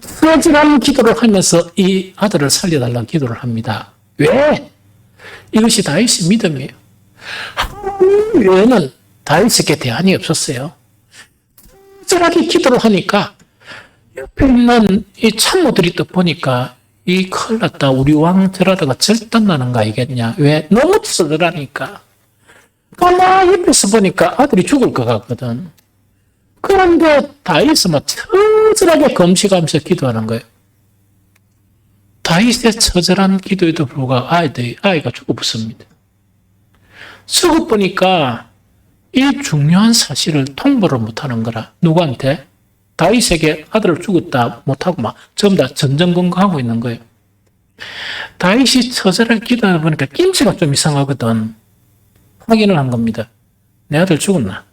처절한 기도를 하면서 이 아들을 살려달라는 기도를 합니다. 왜? 이것이 다윗의 믿음이에요. 하나님 외에는 다윗에게 대안이 없었어요. 처절하게 기도를 하니까 옆에 있는 이 참모들이 또 보니까 이 큰일 났다. 우리 왕 저러다가 절단 나는 거 아니겠냐. 왜? 너무 처절하니까. 가만히 옆에서 보니까 아들이 죽을 것 같거든. 그런데 다윗은 막 처절하게 금식하면서 기도하는 거예요. 다윗의 처절한 기도에도 불구하고 아이가 죽어붙습니다. 죽어보니까 이 중요한 사실을 통보를 못하는 거라. 누구한테? 다윗에게 아들을 죽었다 못하고 막 전부 다 전전긍긍하고 있는 거예요. 다윗이 처절하게 기도하다 보니까 낌새가 좀 이상하거든. 확인을 한 겁니다. 내 아들 죽었나?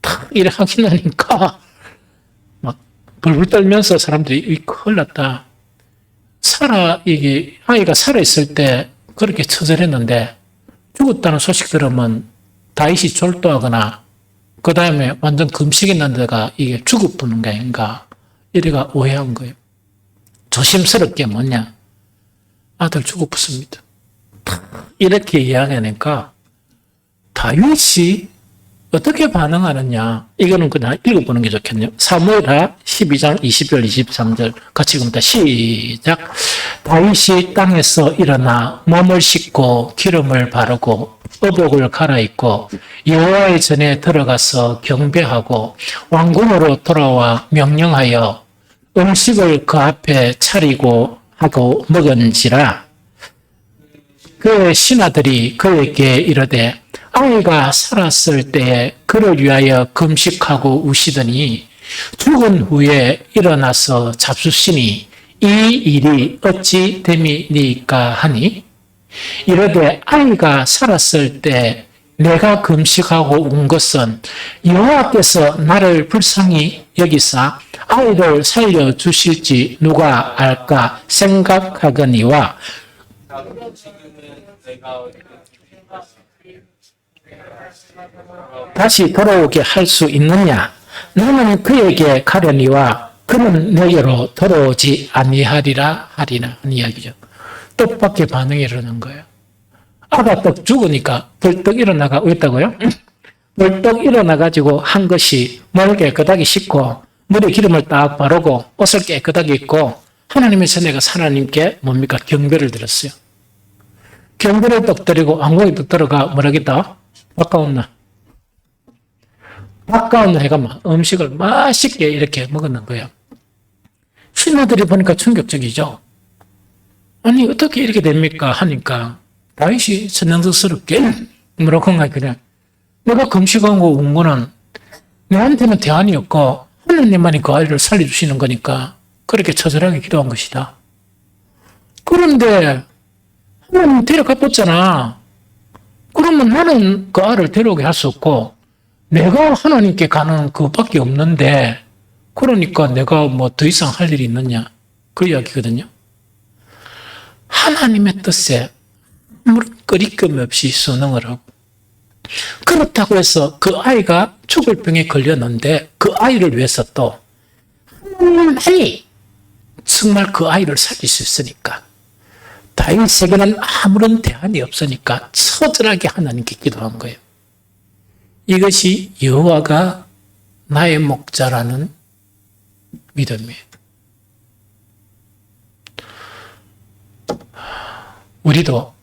탁 이래 확인하니까 막 벌벌 떨면서 사람들이 큰일 났다. 이게 아이가 살아있을 때 그렇게 처절했는데 죽었다는 소식 들으면 다윗이 졸도하거나 그 다음에 완전 금식했는데가 이게 죽어보는 게 아닌가 이래가 오해한 거예요. 조심스럽게 뭐냐? 아들 죽어붙습니다. 이렇게 이야기하니까 다윗이 어떻게 반응하느냐? 이거는 그냥 읽어보는 게 좋겠네요. 사무엘하 12장 20절 23절 같이 읽습니다. 시작. 다윗이 땅에서 일어나 몸을 씻고 기름을 바르고 의복을 갈아입고 여호와의 전에 들어가서 경배하고 왕궁으로 돌아와 명령하여 음식을 그 앞에 차리고 하고 먹은지라. 그의 신하들이 그에게 이르되 아이가 살았을 때에 그를 위하여 금식하고 우시더니 죽은 후에 일어나서 잡수시니 이 일이 어찌 됨이니까 하니 이르되 아이가 살았을 때 내가 금식하고 온 것은 여호와께서 나를 불쌍히 여기사 아이를 살려주실지 누가 알까 생각하거니와 다시 돌아오게 할 수 있느냐? 나는 그에게 가려니와 그는 내게로 돌아오지 아니하리라 하리라 하는 이야기죠. 뜻밖의 반응이 일어난 거예요. 아가 떡 죽으니까 벌떡 일어나가 왜다고요? 벌떡 일어나가지고 한 것이 몸을 깨끗하게 씻고 머리에 기름을 딱 바르고 옷을 깨끗하게 입고 하나님의 전에가 하나님께 뭡니까? 경배를 드렸어요. 경배를 떡 드리고 왕궁에 떡 들어가 뭐라겠다? 바꿔온 해가 음식을 맛있게 이렇게 먹었는 거예요. 신하들이 보니까 충격적이죠. 아니 어떻게 이렇게 됩니까? 하니까 다윗이 선정스럽게 뭐라고 한가 그냥 내가 금식하고 온 거는 내한테는 대안이 없고 하나님만이 그 아이를 살려주시는 거니까 그렇게 처절하게 기도한 것이다. 그런데 하나님 데려가 뒀잖아. 그러면 나는 그 아이를 데려오게 할 수 없고 내가 하나님께 가는 그밖에 없는데 그러니까 내가 뭐 더 이상 할 일이 있느냐 그 이야기거든요. 하나님의 뜻에 아무런 거리낌 없이 순응을 하고 그렇다고 해서 그 아이가 죽을 병에 걸렸는데 그 아이를 위해서 또 하나님만이 정말 그 아이를 살릴 수 있으니까 다윗에게는 아무런 대안이 없으니까 처절하게 하나님께 기도한 거예요. 이것이 여호와가 나의 목자라는 믿음이에요. 우리도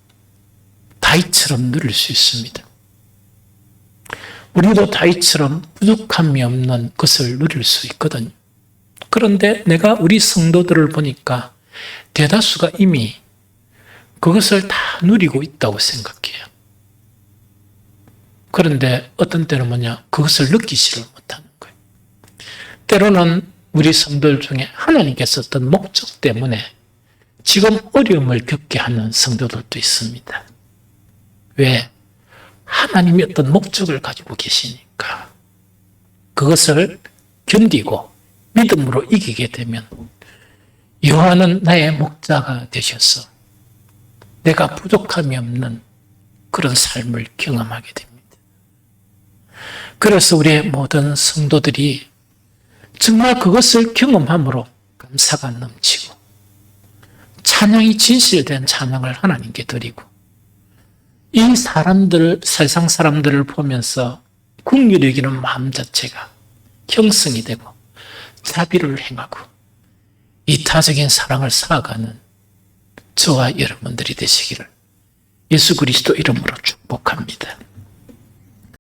다윗처럼 누릴 수 있습니다. 우리도 다윗처럼 부족함이 없는 것을 누릴 수 있거든요. 그런데 내가 우리 성도들을 보니까 대다수가 이미 그것을 다 누리고 있다고 생각해요. 그런데 어떤 때는 그것을 느끼지를 못하는 거예요. 때로는 우리 성도들 중에 하나님께서 어떤 목적 때문에 지금 어려움을 겪게 하는 성도들도 있습니다. 왜? 하나님이 어떤 목적을 가지고 계시니까. 그것을 견디고 믿음으로 이기게 되면 여호와는 나의 목자가 되셔서 내가 부족함이 없는 그런 삶을 경험하게 됩니다. 그래서 우리의 모든 성도들이 정말 그것을 경험함으로 감사가 넘치고 찬양이 진실된 찬양을 하나님께 드리고 이 사람들, 세상 사람들을 보면서 긍휼히 여기는 마음 자체가 형성이 되고 자비를 행하고 이타적인 사랑을 쌓아가는 저와 여러분들이 되시기를 예수 그리스도 이름으로 축복합니다.